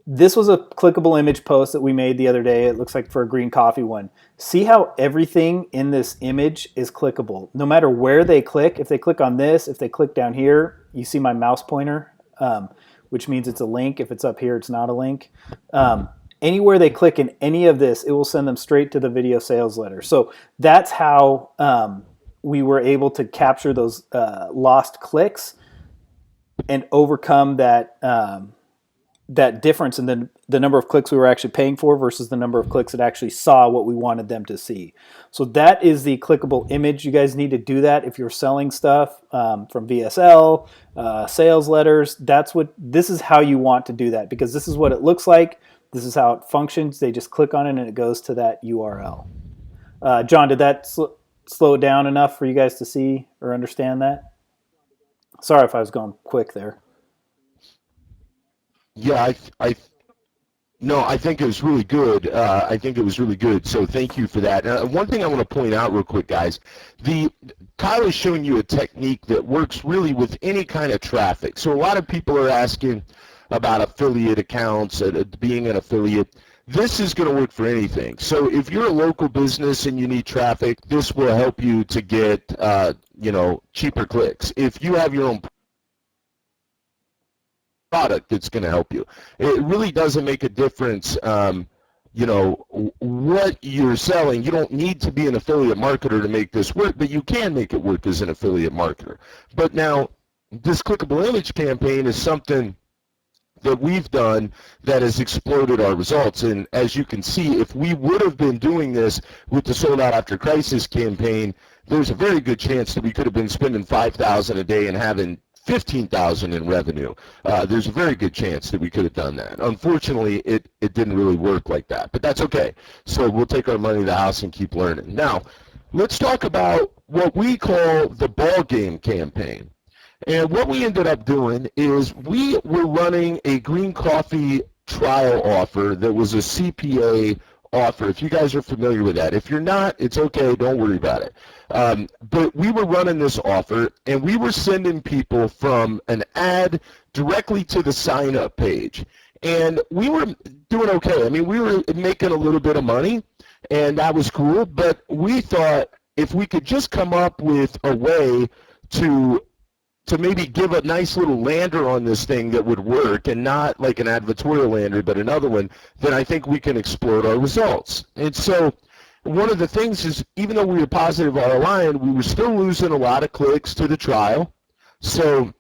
This was a clickable image post that we made the other day. It looks like for a green coffee one. See how everything in this image is clickable. No matter where they click, if they click on this, if they click down here, you see my mouse pointer, which means it's a link. If it's up here, it's not a link. anywhere they click in any of this, it will send them straight to the video sales letter. So that's how we were able to capture those lost clicks and overcome that that difference in the number of clicks we were actually paying for versus the number of clicks that actually saw what we wanted them to see. So that is the clickable image. You guys need to do that if you're selling stuff from VSL, sales letters. This is how you want to do that, because this is what it looks like. This is how it functions. They just click on it and it goes to that URL. John, did that slow it down enough for you guys to see or understand that? Sorry if I was going quick there. Yeah, no, I think it was really good. I think it was really good. So thank you for that. One thing I want to point out real quick, guys, Kyle is showing you a technique that works really with any kind of traffic. So a lot of people are asking about affiliate accounts, being an affiliate. This is going to work for anything. So if you're a local business and you need traffic, this will help you to get, cheaper clicks. If you have your own product, that's going to help you. It really doesn't make a difference, what you're selling. You don't need to be an affiliate marketer to make this work, but you can make it work as an affiliate marketer. But now, this clickable image campaign is something that we've done that has exploded our results. And as you can see, if we would have been doing this with the Sold Out After Crisis campaign, there's a very good chance that we could have been spending $5,000 a day and having $15,000 in revenue. There's a very good chance that we could have done that. Unfortunately, it didn't really work like that, but that's okay. So we'll take our money to the house and keep learning. Now, let's talk about what we call the ball game campaign. And what we ended up doing is we were running a green coffee trial offer that was a CPA offer, if you guys are familiar with that. If you're not, it's okay, don't worry about it. But we were running this offer, and we were sending people from an ad directly to the sign-up page. And we were doing okay. I mean, we were making a little bit of money, and that was cool, but we thought if we could just come up with a way to maybe give a nice little lander on this thing that would work, and not like an advertorial lander, but another one, then I think we can explode our results. And so one of the things is, even though we were positive ROI, we were still losing a lot of clicks to the trial. So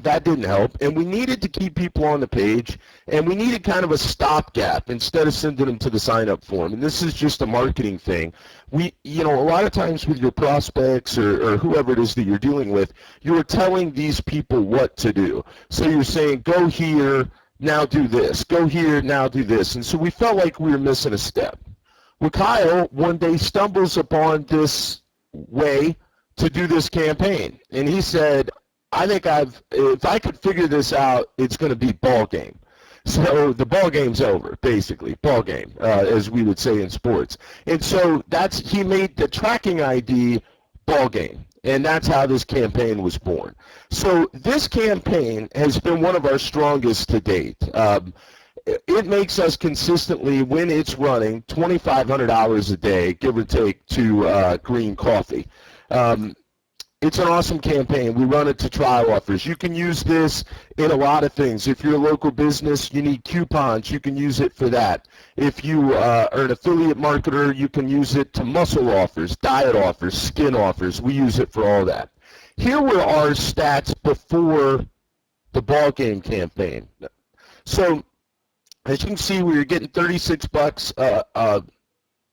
that didn't help, and we needed to keep people on the page, and we needed kind of a stopgap instead of sending them to the sign-up form. And this is just a marketing thing. A lot of times with your prospects or whoever it is that you're dealing with, you're telling these people what to do. So you're saying, go here, now do this. Go here, now do this. And so we felt like we were missing a step. Well, Kyle one day stumbles upon this way to do this campaign, and he said, I think if I could figure this out, it's going to be ball game. So the ball game's over, basically, ball game, as we would say in sports. And so he made the tracking ID ball game, and that's how this campaign was born. So this campaign has been one of our strongest to date. It makes us consistently, when it's running, 2,500 hours a day, give or take, to green coffee. It's an awesome campaign. We run it to trial offers. You can use this in a lot of things. If you're a local business, you need coupons, you can use it for that. If you are an affiliate marketer, you can use it to muscle offers, diet offers, skin offers. We use it for all that. Here were our stats before the ball game campaign. So as you can see, we were getting $36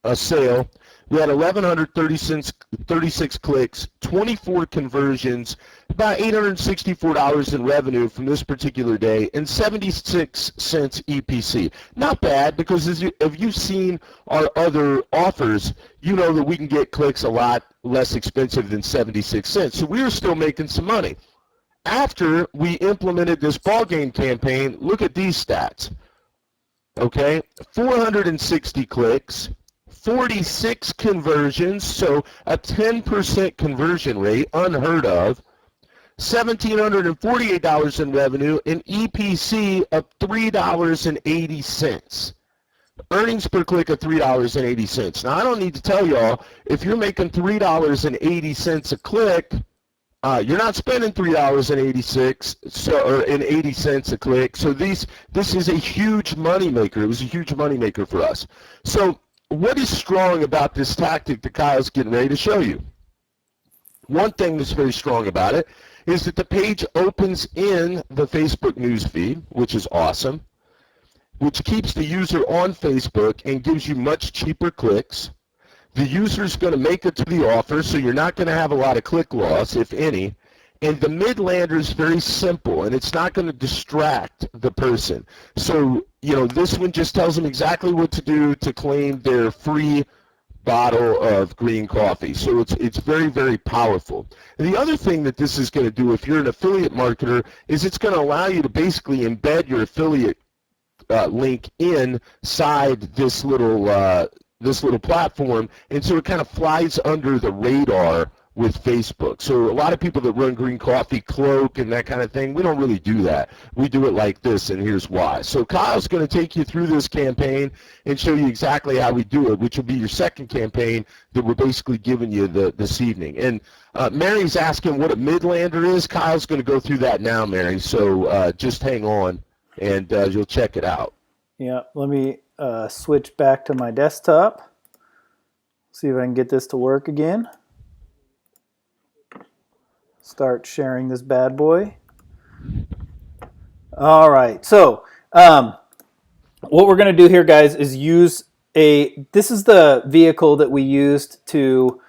a sale. We had 1,136 clicks, 24 conversions, about $864 in revenue from this particular day, and 76 cents EPC. Not bad, because if you've seen our other offers, you know that we can get clicks a lot less expensive than 76 cents. So we were still making some money. After we implemented this ball game campaign, look at these stats. Okay, 460 clicks, 46 conversions, so a 10% conversion rate, unheard of, $1,748 in revenue, and EPC of $3.80. Earnings per click of $3.80. Now, I don't need to tell y'all, if you're making $3.80 a click, You're not spending $3.86 or in 80 cents a click. So this is a huge moneymaker. It was a huge moneymaker for us. So what is strong about this tactic that Kyle's getting ready to show you? One thing that's very strong about it is that the page opens in the Facebook news feed, which is awesome, which keeps the user on Facebook and gives you much cheaper clicks. The user is going to make it to the offer, so you're not going to have a lot of click loss, if any. And the mid-lander is very simple, and it's not going to distract the person. So, this one just tells them exactly what to do to claim their free bottle of green coffee. So it's very, very powerful. And the other thing that this is going to do if you're an affiliate marketer is it's going to allow you to basically embed your affiliate link inside this little platform, and so it kind of flies under the radar with Facebook. So a lot of people that run Green Coffee Cloak and that kind of thing, we don't really do that. We do it like this, and here's why. So Kyle's going to take you through this campaign and show you exactly how we do it, which will be your second campaign that we're basically giving you this evening. And Mary's asking what a midlander is. Kyle's going to go through that now, Mary, so just hang on, and you'll check it out. Yeah, let me switch back to my desktop, see if I can get this to work again. Start sharing this bad boy. All right, so what we're going to do here, guys, is this is the vehicle that we used to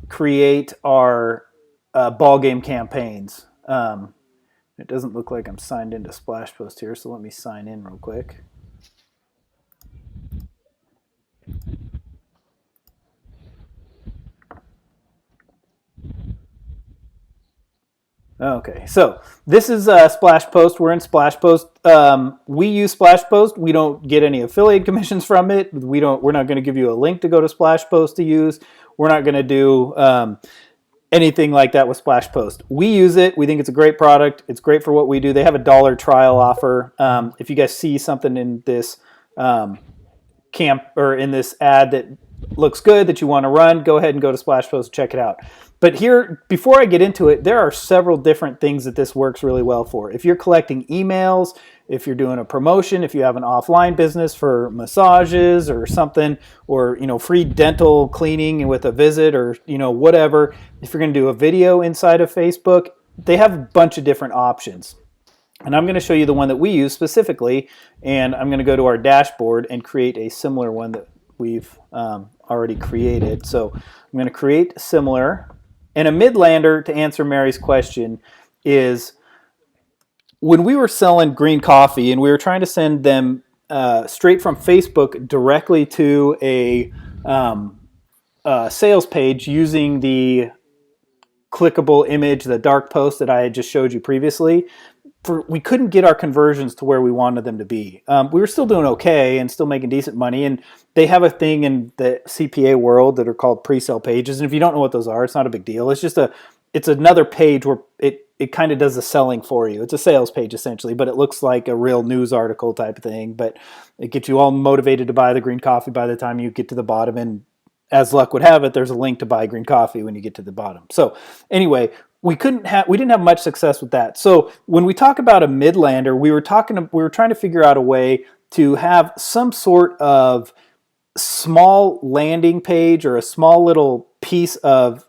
create our ball game campaigns. It doesn't look like I'm signed into Splash Post here, so let me sign in real quick. Okay, so this is Splash Post. We're in Splash Post. We use Splash Post. We don't get any affiliate commissions from it. We're not going to give you a link to go to Splash Post to use. We're not going to do anything like that with Splash Post. We use it. We think it's a great product. It's great for what we do. They have a $1 trial offer. If you guys see something in this camp or in this ad that looks good that you want to run, go ahead and go to Splash Post, check it out. But here, before I get into it, there are several different things that this works really well for. If you're collecting emails, if you're doing a promotion, if you have an offline business for massages or something, or free dental cleaning with a visit, or whatever, if you're going to do a video inside of Facebook, they have a bunch of different options. And I'm going to show you the one that we use specifically, and I'm going to go to our dashboard and create a similar one that we've already created. So I'm going to create similar. And a midlander, to answer Mary's question, is when we were selling green coffee and we were trying to send them straight from Facebook directly to a sales page using the clickable image, the dark post that I had just showed you previously, we couldn't get our conversions to where we wanted them to be. We were still doing okay and still making decent money. And they have a thing in the CPA world that are called pre-sale pages. And if you don't know what those are, it's not a big deal. It's another page where it kind of does the selling for you. It's a sales page essentially, but it looks like a real news article type of thing. But it gets you all motivated to buy the green coffee by the time you get to the bottom. And as luck would have it, there's a link to buy green coffee when you get to the bottom. So anyway, we didn't have much success with that. So when we talk about a midlander, we were trying to figure out a way to have some sort of small landing page or a small little piece of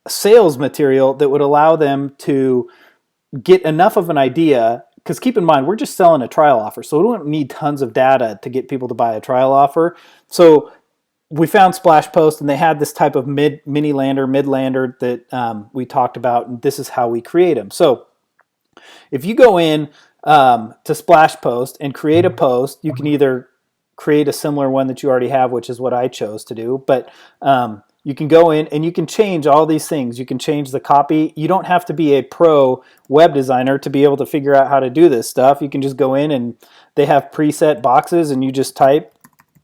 sales material that would allow them to get enough of an idea. Because keep in mind, we're just selling a trial offer, so we don't need tons of data to get people to buy a trial offer. So we found Splash Post, and they had this type of midlander that we talked about, and this is how we create them. So if you go in to Splash Post and create a post, you can either create a similar one that you already have, which is what I chose to do, but you can go in and you can change all these things. You can change the copy. You don't have to be a pro web designer to be able to figure out how to do this stuff. You can just go in and they have preset boxes, and you just type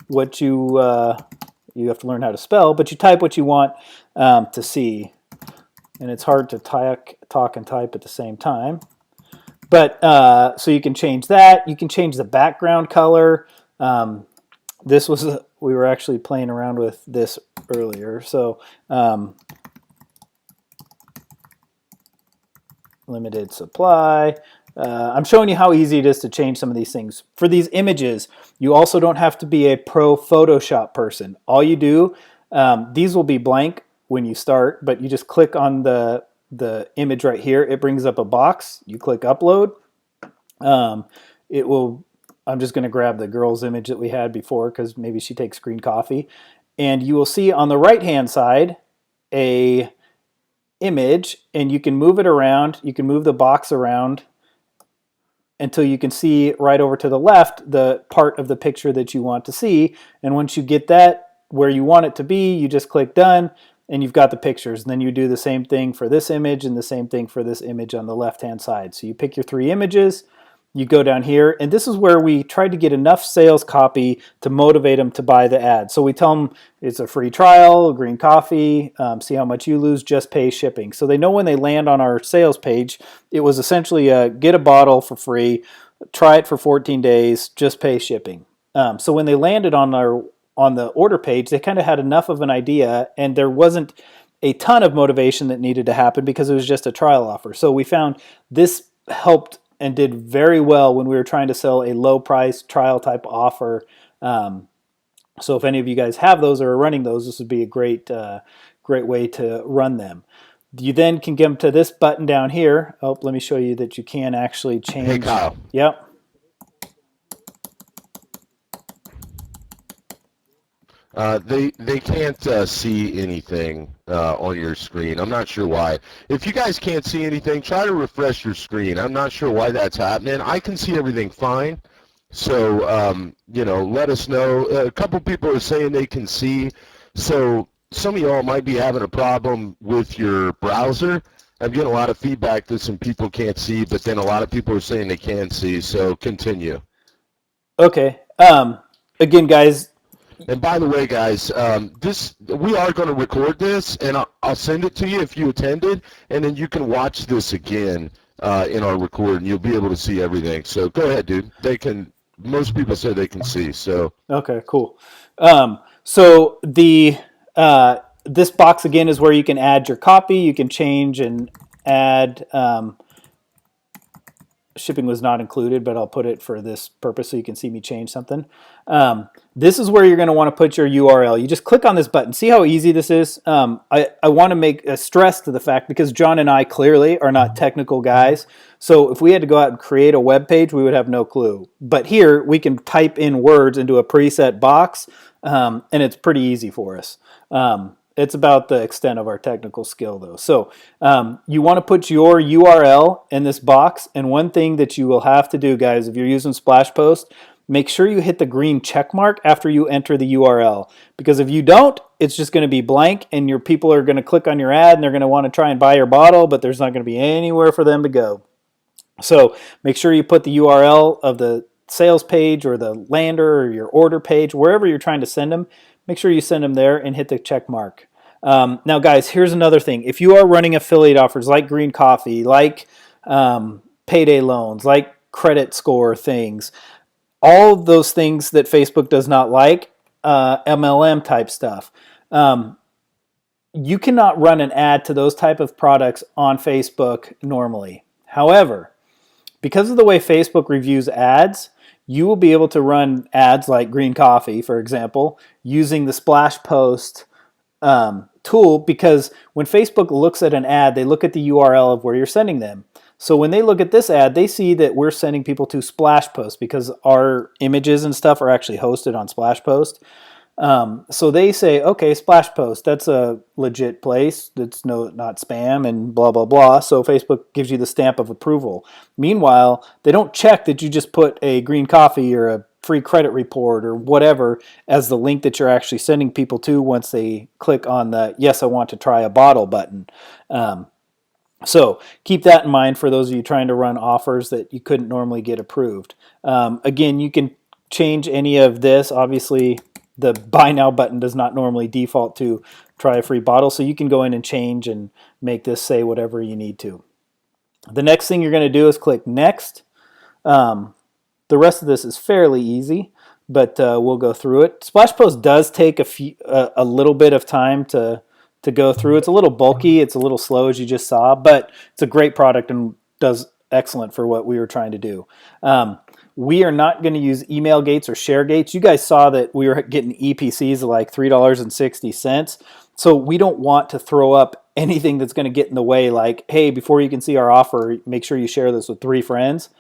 what you have to learn how to spell, but you type what you want to see. And it's hard to talk and type at the same time. But so you can change that. You can change the background color. We were actually playing around with this earlier. So limited supply. I'm showing you how easy it is to change some of these things. For these images, you also don't have to be a pro Photoshop person. All you do, these will be blank when you start, but you just click on the image right here. It brings up a box. You click upload. It will. I'm just going to grab the girl's image that we had before because maybe she takes green coffee, and you will see on the right hand side a image, and you can move it around. You can move the box around until you can see right over to the left the part of the picture that you want to see. And once you get that where you want it to be, you just click done and you've got the pictures. And then you do the same thing for this image and the same thing for this image on the left hand side. So you pick your 3 images, you go down here, and this is where we try to get enough sales copy to motivate them to buy the ad. So we tell them it's a free trial, green coffee, see how much you lose, just pay shipping. So they know when they land on our sales page, it was essentially get a bottle for free, try it for 14 days, just pay shipping. So when they landed on the order page, they kind of had enough of an idea, and there wasn't a ton of motivation that needed to happen because it was just a trial offer. So we found this helped and did very well when we were trying to sell a low price trial type offer. So if any of you guys have those or are running those, this would be a great way to run them. You then can get them to this button down here. Oh, let me show you that you can actually change. Hey, Kyle. Yep. They can't see anything on your screen. I'm not sure why. If you guys can't see anything, try to refresh your screen. I'm not sure why that's happening. I can see everything fine. So, let us know. A couple people are saying they can see. So some of y'all might be having a problem with your browser. I'm getting a lot of feedback that some people can't see, but then a lot of people are saying they can see. So continue. Okay. Again, guys. And by the way, guys, we are going to record this, and I'll send it to you if you attended, and then you can watch this again in our record, and you'll be able to see everything. So go ahead, dude. Most people say they can see. So okay, cool. So this box again is where you can add your copy. You can change and add. Shipping was not included, but I'll put it for this purpose so you can see me change something. This is where you're going to want to put your URL. You just click on this button. See how easy this is? I want to make a stress to the fact because John and I clearly are not technical guys. So if we had to go out and create a web page, we would have no clue. But here we can type in words into a preset box, and it's pretty easy for us. It's about the extent of our technical skill, though. So you want to put your URL in this box. And one thing that you will have to do, guys, if you're using Splash Post, make sure you hit the green check mark after you enter the URL. Because if you don't, it's just going to be blank, and your people are going to click on your ad, and they're going to want to try and buy your bottle, but there's not going to be anywhere for them to go. So make sure you put the URL of the sales page or the lander or your order page, wherever you're trying to send them. Make sure you send them there and hit the check mark. Now, guys, here's another thing. If you are running affiliate offers like green coffee, like payday loans, like credit score things, all of those things that Facebook does not like, MLM type stuff, you cannot run an ad to those type of products on Facebook normally. However, because of the way Facebook reviews ads, you will be able to run ads like green coffee, for example, using the Splash Post tool, because when Facebook looks at an ad, they look at the URL of where you're sending them. So when they look at this ad, they see that we're sending people to Splash Post because our images and stuff are actually hosted on Splash Post. So they say, okay, Splash Post, that's a legit place. That's not spam and blah, blah, blah. So Facebook gives you the stamp of approval. Meanwhile, they don't check that you just put a green coffee or a free credit report or whatever as the link that you're actually sending people to once they click on the yes, I want to try a bottle button. So keep that in mind for those of you trying to run offers that you couldn't normally get approved. Again, you can change any of this. Obviously, the buy now button does not normally default to try a free bottle, so you can go in and change and make this say whatever you need to. The next thing you're going to do is click next. The rest of this is fairly easy, but we'll go through it. Splash Post does take a little bit of time to to go through. It's a little bulky, it's a little slow as you just saw, but it's a great product and does excellent for what we were trying to do. We are not going to use email gates or share gates. You guys saw that we were getting EPCs of like $3.60. So we don't want to throw up anything that's going to get in the way, like, hey, before you can see our offer, make sure you share this with 3 friends.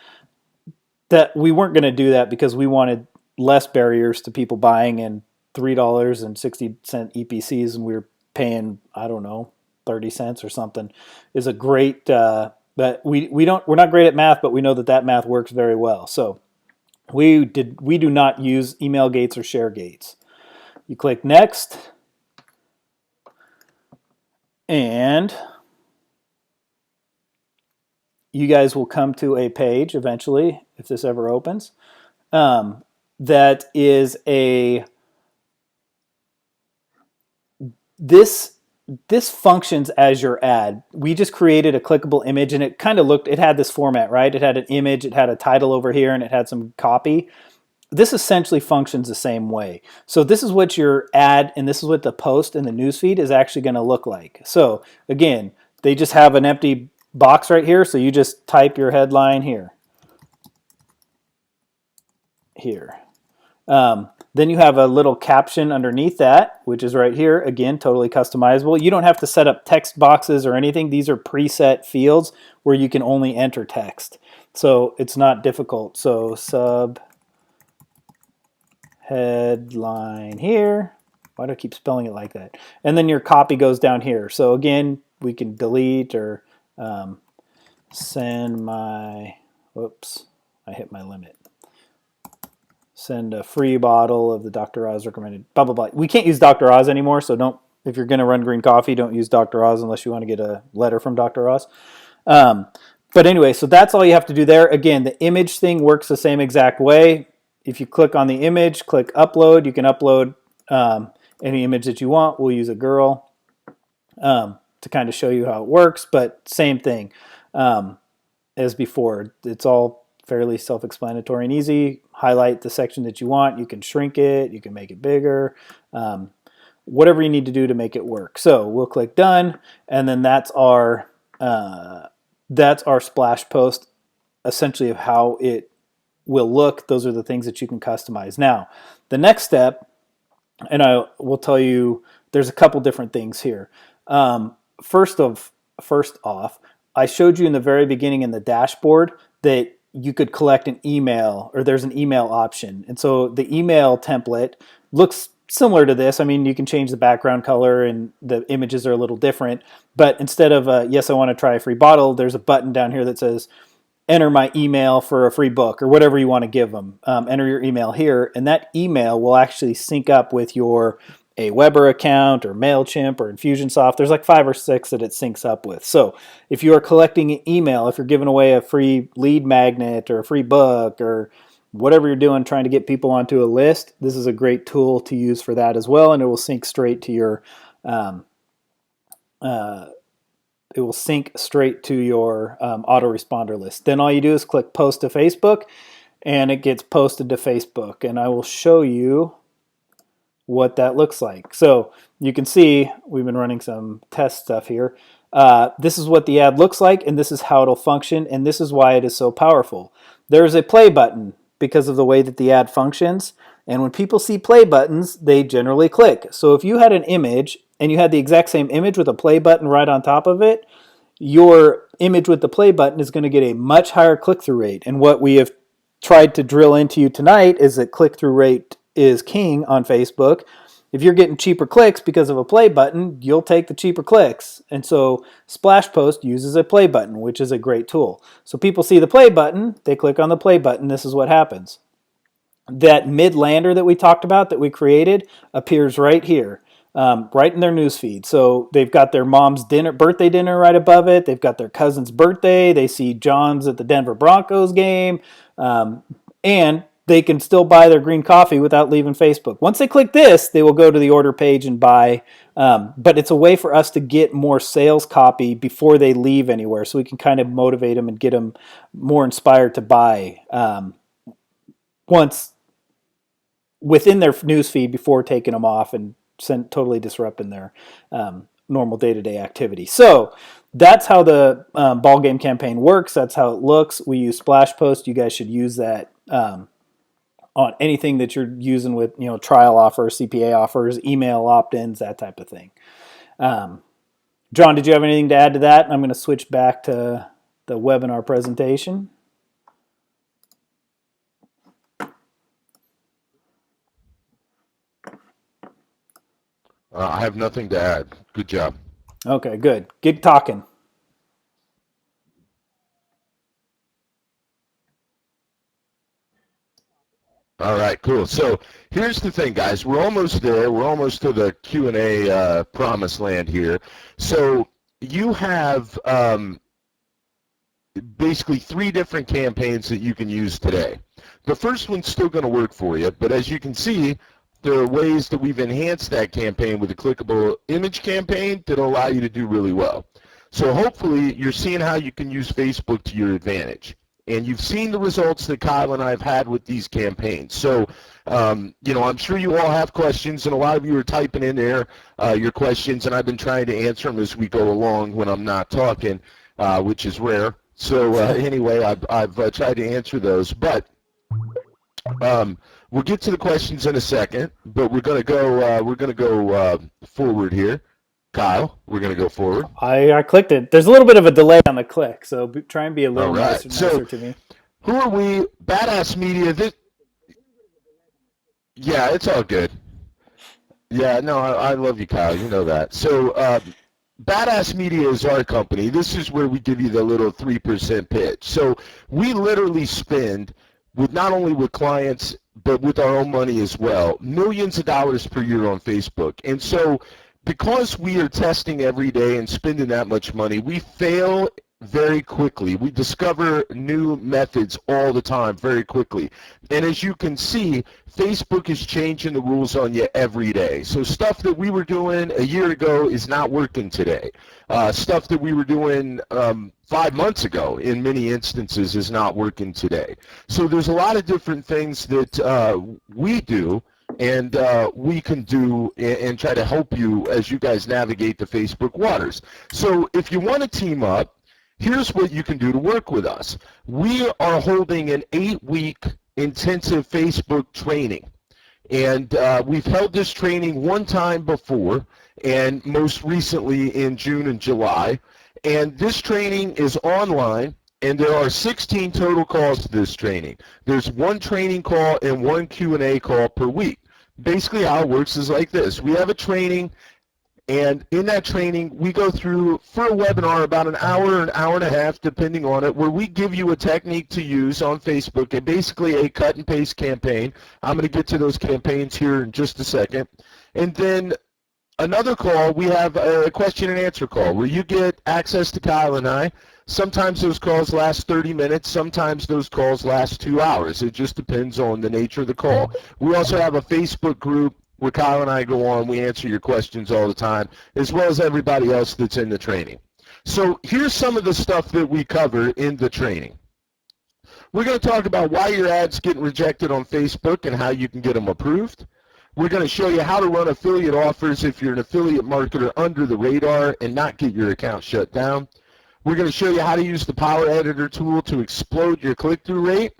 That we weren't going to do that because we wanted less barriers to people buying and $3.60 EPCs, and we were paying, I don't know, 30 cents or something, is a great, but we're not great at math, but we know that math works very well. So we do not use email gates or share gates. You click next, and you guys will come to a page eventually, if this ever opens, that is this functions as your ad. We just created a clickable image, and it had this format, right? It had an image, it had a title over here, and it had some copy. This essentially functions the same way. So this is what your ad and this is what the post in the newsfeed is actually going to look like. So again, they just have an empty box right here, so you just type your headline here. Then you have a little caption underneath that, which is right here. Again, totally customizable. You don't have to set up text boxes or anything. These are preset fields where you can only enter text. So it's not difficult. So sub headline here. Why do I keep spelling it like that? And then your copy goes down here. So again, we can delete or send my, whoops, I hit my limit. Send a free bottle of the Dr. Oz recommended, blah, blah, blah. We can't use Dr. Oz anymore, so don't, if you're going to run green coffee, don't use Dr. Oz unless you want to get a letter from Dr. Oz. But anyway, so that's all you have to do there. Again, the image thing works the same exact way. If you click on the image, click upload, you can upload any image that you want. We'll use a girl to kind of show you how it works, but same thing as before. It's all fairly self-explanatory and easy. Highlight the section that you want. You can shrink it. You can make it bigger. Whatever you need to do to make it work. So we'll click done, and then that's our splash post, essentially of how it will look. Those are the things that you can customize. Now, the next step, and I will tell you, there's a couple different things here. First off, I showed you in the very beginning in the dashboard that you could collect an email, or there's an email option. And so the email template looks similar to this. I mean, you can change the background color and the images are a little different. But instead of, yes, I want to try a free bottle, there's a button down here that says, enter my email for a free book, or whatever you want to give them. Enter your email here, and that email will actually sync up with your Aweber account or MailChimp or Infusionsoft. There's like 5 or 6 that it syncs up with. So if you are collecting an email, if you're giving away a free lead magnet or a free book or whatever you're doing, trying to get people onto a list, this is a great tool to use for that as well, and it will sync straight to your autoresponder list. Then all you do is click post to Facebook, and it gets posted to Facebook. And I will show you what that looks like. So you can see we've been running some test stuff here. This is what the ad looks like, and this is how it'll function, and this is why it is so powerful. There's a play button because of the way that the ad functions, and when people see play buttons, they generally click. So if you had an image and you had the exact same image with a play button right on top of it, your image with the play button is going to get a much higher click-through rate. And what we have tried to drill into you tonight is that click-through rate is king on Facebook. If you're getting cheaper clicks because of a play button, you'll take the cheaper clicks. And so Splash Post uses a play button, which is a great tool. So people see the play button, they click on the play button, this is what happens. That mid-lander that we talked about, that we created, appears right here. Right in their newsfeed. So they've got their mom's birthday dinner right above it. They've got their cousin's birthday. They see John's at the Denver Broncos game. And they can still buy their green coffee without leaving Facebook. Once they click this, they will go to the order page and buy. But it's a way for us to get more sales copy before they leave anywhere, so we can kind of motivate them and get them more inspired to buy once within their newsfeed before taking them off and totally disrupting their normal day-to-day activity. So that's how the ball game campaign works. That's how it looks. We use Splash Post. You guys should use that on anything that you're using with, trial offers, CPA offers, email opt-ins, that type of thing. John, did you have anything to add to that? I'm going to switch back to the webinar presentation. I have nothing to add. Good job. Okay, good. Get talking. All right, cool. So here's the thing, guys. We're almost there. We're almost to the Q&A promised land here. So you have basically 3 different campaigns that you can use today. The first one's still going to work for you, but as you can see, there are ways that we've enhanced that campaign with a clickable image campaign that will allow you to do really well. So hopefully you're seeing how you can use Facebook to your advantage. And you've seen the results that Kyle and I have had with these campaigns. So, I'm sure you all have questions, and a lot of you are typing in there your questions, and I've been trying to answer them as we go along when I'm not talking, which is rare. So anyway, I've tried to answer those, but we'll get to the questions in a second. But we're gonna go forward here. Kyle, we're gonna go forward. I clicked it. There's a little bit of a delay on the click, so try and be a little nicer to me. Who are we? Badass Media. Yeah, it's all good. Yeah, no, I love you, Kyle. You know that. So, Badass Media is our company. This is where we give you the little 3% pitch. So we literally spend, not only with clients, but with our own money as well, millions of dollars per year on Facebook. And so because we are testing every day and spending that much money, we fail very quickly. We discover new methods all the time very quickly. And as you can see, Facebook is changing the rules on you every day. So stuff that we were doing a year ago is not working today. Stuff that we were doing 5 months ago in many instances is not working today. So there's a lot of different things that we do and we can do and try to help you as you guys navigate the Facebook waters. So if you want to team up, here's what you can do to work with us. We are holding an 8-week intensive Facebook training. And we've held this training one time before, and most recently in June and July. And this training is online, and there are 16 total calls to this training. There's one training call and one Q&A call per week. Basically how it works is like this. We have a training, and in that training, we go through, for a webinar, about an hour and a half, depending on it, where we give you a technique to use on Facebook, and basically a cut and paste campaign. I'm going to get to those campaigns here in just a second. And then another call, we have a question and answer call, where you get access to Kyle and I. Sometimes those calls last 30 minutes. Sometimes those calls last 2 hours. It just depends on the nature of the call. We also have a Facebook group where Kyle and I go on. We answer your questions all the time, as well as everybody else that's in the training. So here's some of the stuff that we cover in the training. We're going to talk about why your ads get rejected on Facebook and how you can get them approved. We're going to show you how to run affiliate offers if you're an affiliate marketer under the radar and not get your account shut down. We're going to show you how to use the Power Editor tool to explode your click-through rate.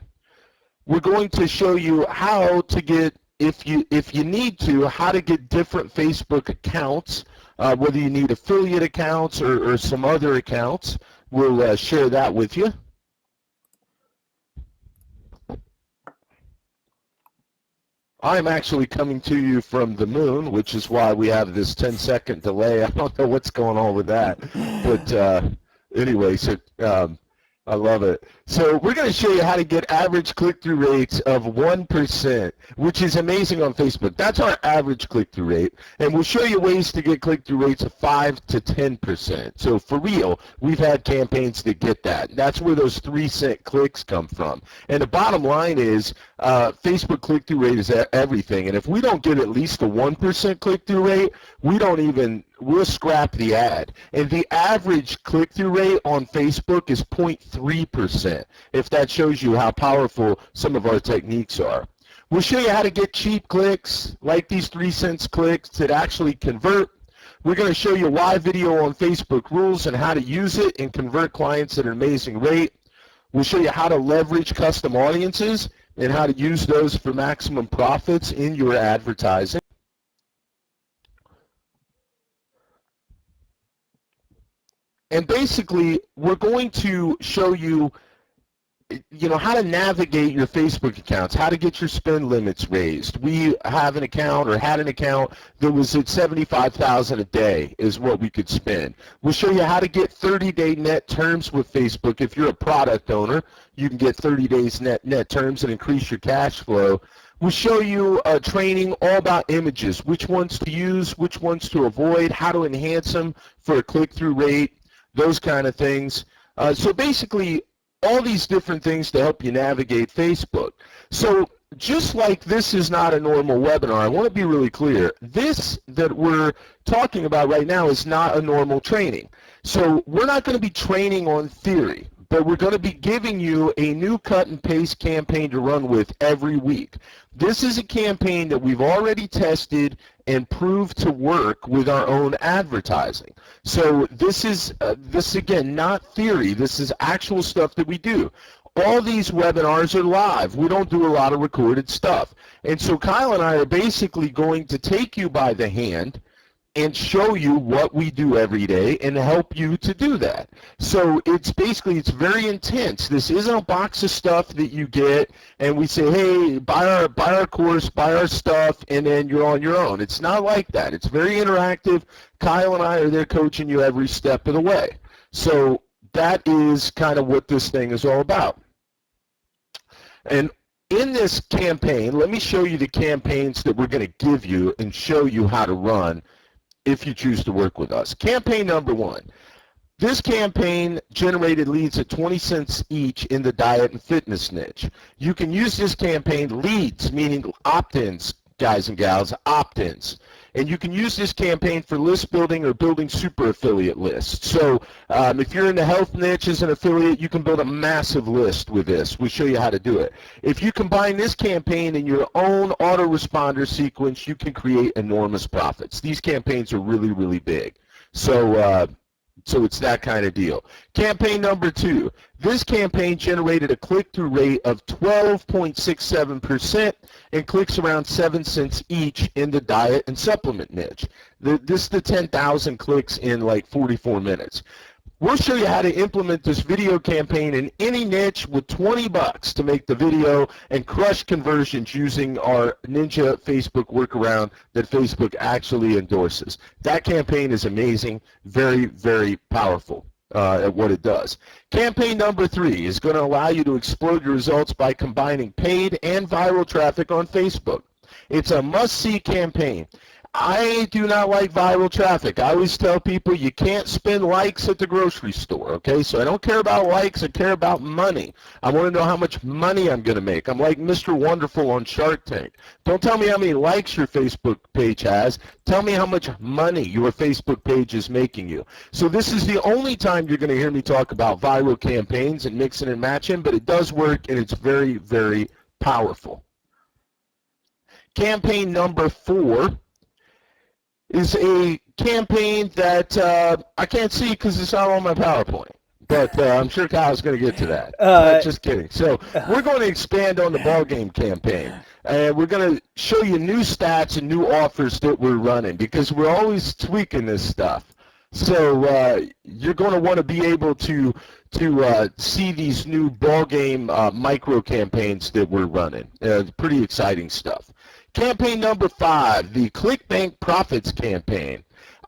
We're going to show you how to get, if you need to, how to get different Facebook accounts, whether you need affiliate accounts or some other accounts. We'll share that with you. I'm actually coming to you from the moon, which is why we have this 10-second delay. I don't know what's going on with that, but anyway, so I love it. So we're going to show you how to get average click-through rates of 1%, which is amazing on Facebook. That's our average click-through rate. And we'll show you ways to get click-through rates of 5 to 10%. So for real, we've had campaigns that get that. That's where those 3-cent clicks come from. And the bottom line is Facebook click-through rate is everything. And if we don't get at least a 1% click-through rate, we'll scrap the ad. And the average click-through rate on Facebook is 0.3%, if that shows you how powerful some of our techniques are. We'll show you how to get cheap clicks, like these 3 cents clicks that actually convert. We're going to show you a live video on Facebook rules and how to use it and convert clients at an amazing rate. We'll show you how to leverage custom audiences and how to use those for maximum profits in your advertising. And basically, we're going to show you how to navigate your Facebook accounts, how to get your spend limits raised. We have an account or had an account that was at 75,000 a day is what we could spend. We'll show you how to get 30-day net terms with Facebook. If you're a product owner, you can get 30 days net terms and increase your cash flow. We'll show you training all about images, which ones to use, which ones to avoid, how to enhance them for a click-through rate, those kind of things. So basically, all these different things to help you navigate Facebook. So just like this is not a normal webinar, I want to be really clear. This that we're talking about right now is not a normal training. So we're not going to be training on theory, but we're going to be giving you a new cut and paste campaign to run with every week. This is a campaign that we've already tested and proved to work with our own advertising. So this is, again, not theory. This is actual stuff that we do. All these webinars are live. We don't do a lot of recorded stuff. And so Kyle and I are basically going to take you by the hand and show you what we do every day and help you to do that. So it's very intense. This isn't a box of stuff that you get and we say, hey, buy our course, buy our stuff, and then you're on your own. It's not like that. It's very interactive. Kyle and I are there coaching you every step of the way. So that is kind of what this thing is all about. And in this campaign, let me show you the campaigns that we're going to give you and show you how to run if you choose to work with us. Campaign number 1. This campaign generated leads at 20 cents each in the diet and fitness niche. You can use this campaign, leads, meaning opt-ins, guys and gals, opt-ins. And you can use this campaign for list building or building super affiliate lists. So if you're in the health niche as an affiliate, you can build a massive list with this. We'll show you how to do it. If you combine this campaign in your own autoresponder sequence, you can create enormous profits. These campaigns are really, really big. So it's that kind of deal. Campaign number 2. This campaign generated a click-through rate of 12.67% and clicks around 7 cents each in the diet and supplement niche. This is the 10,000 clicks in like 44 minutes. We'll show you how to implement this video campaign in any niche with 20 bucks to make the video and crush conversions using our Ninja Facebook workaround that Facebook actually endorses. That campaign is amazing, very, very powerful at what it does. Campaign number 3 is going to allow you to explode your results by combining paid and viral traffic on Facebook. It's a must-see campaign. I do not like viral traffic. I always tell people you can't spend likes at the grocery store, okay? So I don't care about likes, I care about money. I want to know how much money I'm going to make. I'm like Mr. Wonderful on Shark Tank. Don't tell me how many likes your Facebook page has. Tell me how much money your Facebook page is making you. So this is the only time you're going to hear me talk about viral campaigns and mixing and matching, but it does work and it's very, very powerful. Campaign number 4 is a campaign that I can't see because it's not on my PowerPoint. But I'm sure Kyle's going to get to that. Just kidding. So we're going to expand on the ballgame campaign. And we're going to show you new stats and new offers that we're running because we're always tweaking this stuff. So you're going to want to be able to see these new ballgame micro campaigns that we're running. Pretty exciting stuff. Campaign number 5, the ClickBank Profits campaign.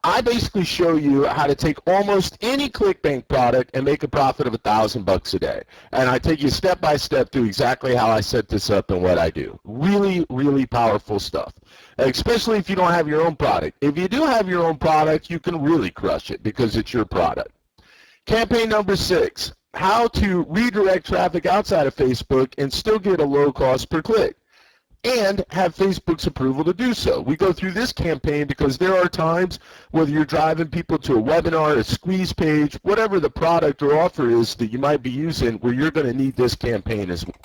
I basically show you how to take almost any ClickBank product and make a profit of $1,000 a day. And I take you step by step through exactly how I set this up and what I do. Really, really powerful stuff, especially if you don't have your own product. If you do have your own product, you can really crush it because it's your product. Campaign number 6, how to redirect traffic outside of Facebook and still get a low cost per click and have Facebook's approval to do so. We go through this campaign because there are times, whether you're driving people to a webinar, a squeeze page, whatever the product or offer is that you might be using, where you're going to need this campaign as well.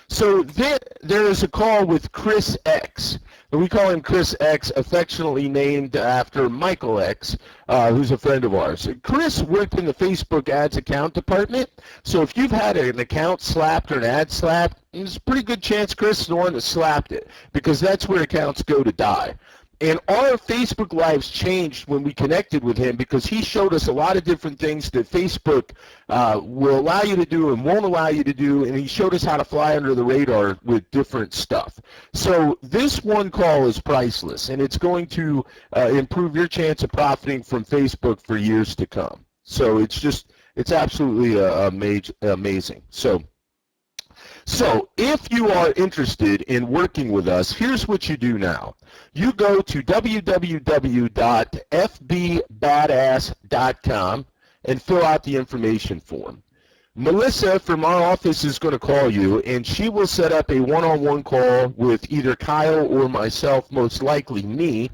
So then there is a call with Chris X. And we call him Chris X, affectionately named after Michael X, who's a friend of ours. Chris worked in the Facebook ads account department, so if you've had an account slapped or an ad slapped, there's a pretty good chance Chris is the one that slapped it, because that's where accounts go to die. And our Facebook Lives changed when we connected with him because he showed us a lot of different things that Facebook will allow you to do and won't allow you to do, and he showed us how to fly under the radar with different stuff. So this one call is priceless, and it's going to improve your chance of profiting from Facebook for years to come. So it's absolutely amazing. So if you are interested in working with us, here's what you do now. You go to www.fbbadass.com and fill out the information form. Melissa from our office is going to call you, and she will set up a one-on-one call with either Kyle or myself, most likely me,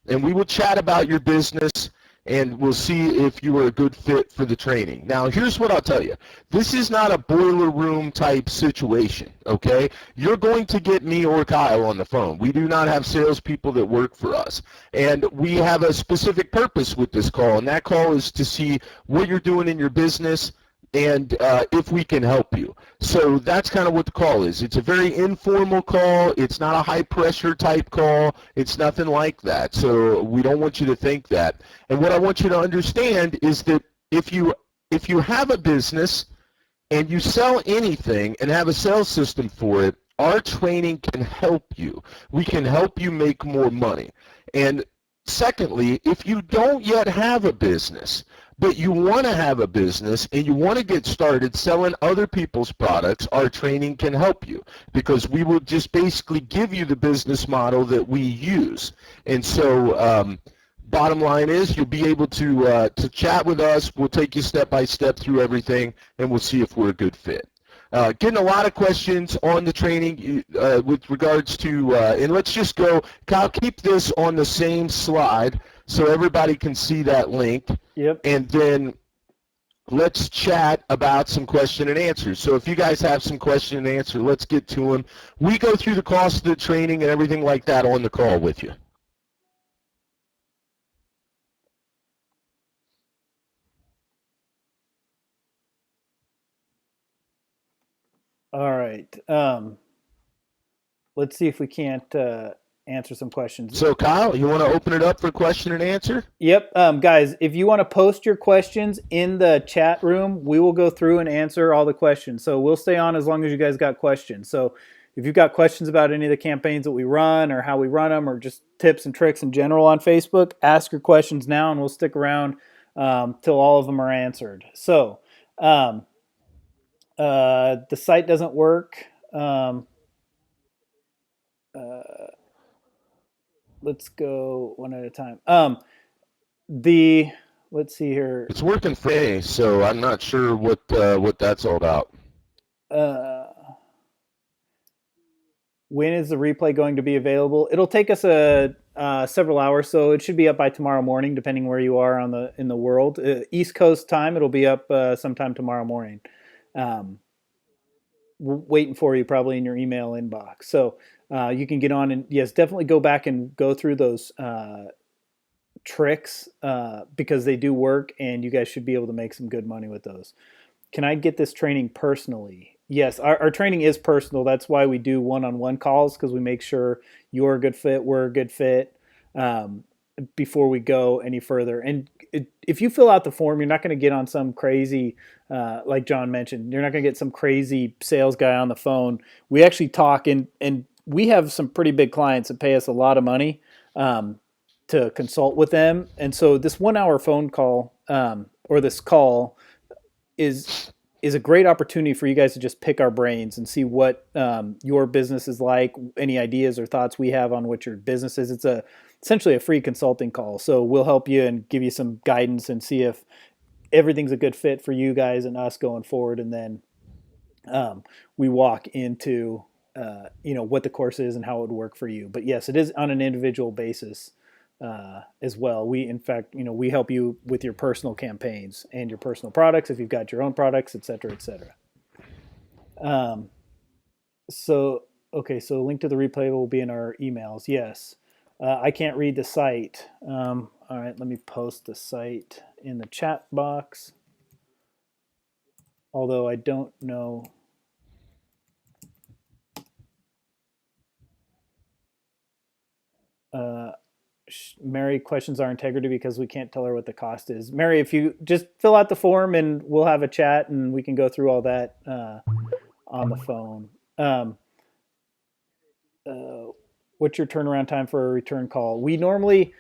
and we will chat about your business, and we'll see if you are a good fit for the training. Now, here's what I'll tell you. This is not a boiler room type situation, okay? You're going to get me or Kyle on the phone. We do not have salespeople that work for us. And we have a specific purpose with this call, and that call is to see what you're doing in your business, and if we can help you. So that's kind of what the call is. It's a very informal call. It's not a high-pressure type call. It's nothing like that. So we don't want you to think that. And what I want you to understand is that if you have a business and you sell anything and have a sales system for it, our training can help you. We can help you make more money. And secondly, if you don't yet have a business, but you want to have a business and you want to get started selling other people's products, our training can help you, because we will just basically give you the business model that we use. And so bottom line is you'll be able to chat with us. We'll take you step by step through everything, and we'll see if we're a good fit. Getting a lot of questions on the training with regards to, and let's just go, Kyle, keep this on the same slide so everybody can see that link. Yep. And then let's chat about some question and answers. So if you guys have some question and answer, let's get to them. We go through the cost of the training and everything like that on the call with you. All right. Let's see if we can't answer some questions. So Kyle, you want to open it up for question and answer? Yep. Guys, if you want to post your questions in the chat room, we will go through and answer all the questions. So we'll stay on as long as you guys got questions. So if you've got questions about any of the campaigns that we run or how we run them or just tips and tricks in general on Facebook, ask your questions now and we'll stick around till all of them are answered. So the site doesn't work. Let's go one at a time. Let's see here. It's working for me, so I'm not sure what that's all about. When is the replay going to be available? It'll take us several hours, so it should be up by tomorrow morning, depending where you are in the world. East Coast time, it'll be up sometime tomorrow morning. Waiting for you probably in your email inbox. So you can get on and yes, definitely go back and go through those tricks because they do work and you guys should be able to make some good money with those. Can I get this training personally? Yes, our training is personal. That's why we do one-on-one calls, because we make sure you're a good fit, we're a good fit before we go any further. And if you fill out the form, you're not going to get on some crazy, like John mentioned, you're not going to get some crazy sales guy on the phone. We actually talk, and we have some pretty big clients that pay us a lot of money to consult with them. And so this 1 hour phone call or this call is a great opportunity for you guys to just pick our brains and see what your business is like, any ideas or thoughts we have on what your business is. It's essentially a free consulting call. So we'll help you and give you some guidance and see if everything's a good fit for you guys and us going forward. And then we walk into what the course is and how it would work for you. But yes, it is on an individual basis as well. In fact, we help you with your personal campaigns and your personal products if you've got your own products, et cetera, et cetera. So Okay, so a link to the replay will be in our emails. Yes. I can't read the site. All right, let me post the site in the chat box. Although I don't know. Uh, Mary questions our integrity because we can't tell her what the cost is. Mary, if you just fill out the form and we'll have a chat and we can go through all that on the phone. Um, uh, what's your turnaround time for a return call? We normally,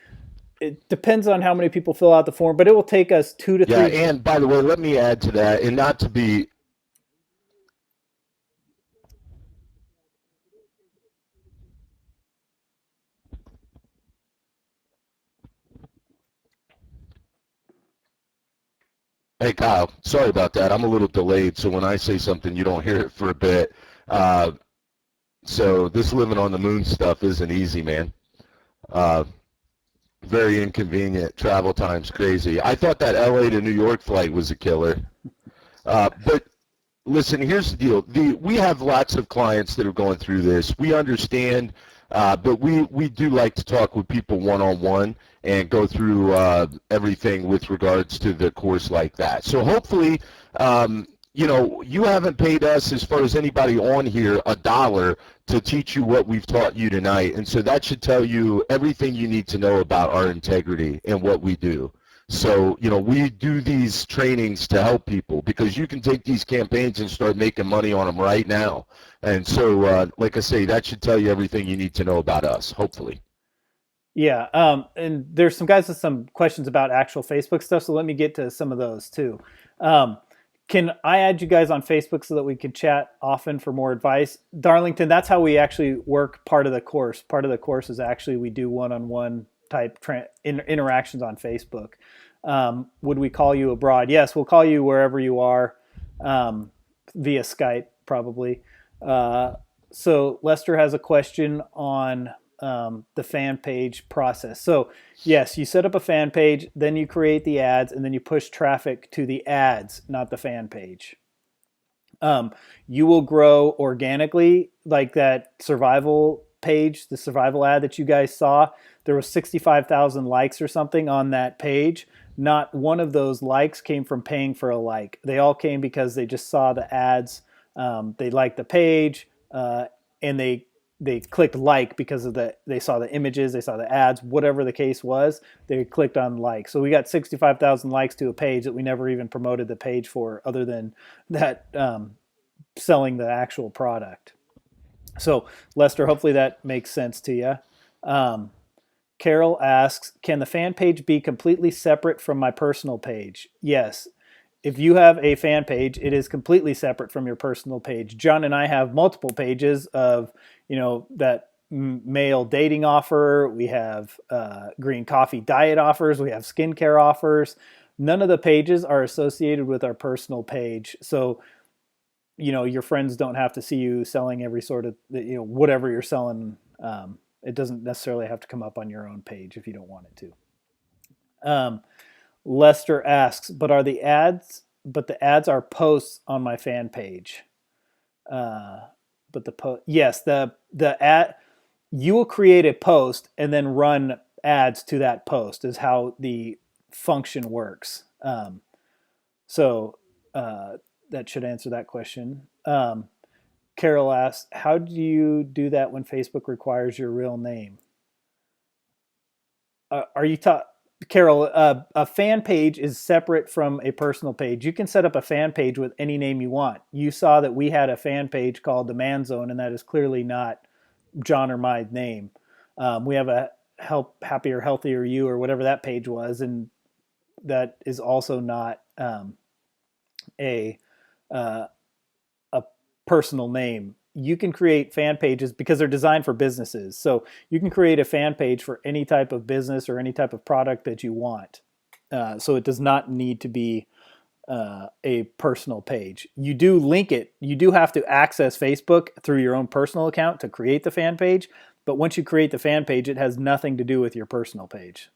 it depends on how many people fill out the form, but it will take us 2 to Yeah, 3. and by the way, let me add to that, and not to be. Hey, Kyle, sorry about that. I'm a little delayed, so when I say something, you don't hear it for a bit. Uh, so this living on the moon stuff isn't easy, man. Uh, very inconvenient. Travel time's crazy. I thought that LA to New York flight was a killer. But listen, here's the deal. We have lots of clients that are going through this. We understand, but we do like to talk with people one-on-one and go through everything with regards to the course like that. So hopefully, you haven't paid us, as far as anybody on here, a dollar to teach you what we've taught you tonight. And so that should tell you everything you need to know about our integrity and what we do. So, we do these trainings to help people because you can take these campaigns and start making money on them right now. And so, like I say, that should tell you everything you need to know about us, hopefully. Yeah, and there's some guys with some questions about actual Facebook stuff, so let me get to some of those too. Um, can I add you guys on Facebook so that we can chat often for more advice? Darlington, that's how we actually work part of the course. Part of the course is actually we do one-on-one type interactions on Facebook. Would we call you abroad? Yes, we'll call you wherever you are via Skype, probably. So Lester has a question on the fan page process. So yes, you set up a fan page, then you create the ads, and then you push traffic to the ads, not the fan page. You will grow organically, like that survival page, the survival ad that you guys saw. There was 65,000 likes or something on that page. Not one of those likes came from paying for a like. They all came because they just saw the ads. They liked the page, and they clicked like because of they saw the images, they saw the ads, whatever the case was, they clicked on like. So we got 65,000 likes to a page that we never even promoted the page for, other than that selling the actual product. So Lester, hopefully that makes sense to you. Carol asks, can the fan page be completely separate from my personal page? Yes. If you have a fan page, it is completely separate from your personal page. John and I have multiple pages of, that male dating offer. We have green coffee diet offers. We have skincare offers. None of the pages are associated with our personal page. So, your friends don't have to see you selling every sort of, whatever you're selling. It doesn't necessarily have to come up on your own page if you don't want it to. Lester asks, but the ads are posts on my fan page. Yes, the ad, you will create a post and then run ads to that post is how the function works. So that should answer that question. Carol asks, how do you do that when Facebook requires your real name? Are you ta- Carol, a fan page is separate from a personal page. You can set up a fan page with any name you want. You saw that we had a fan page called the Man Zone, and that is clearly not John or my name. We have a help happier, healthier you or whatever that page was, and that is also not a uh, a personal name. You can create fan pages because they're designed for businesses. So you can create a fan page for any type of business or any type of product that you want. So it does not need to be a personal page. You do link it. You do have to access Facebook through your own personal account to create the fan page. But once you create the fan page, it has nothing to do with your personal page.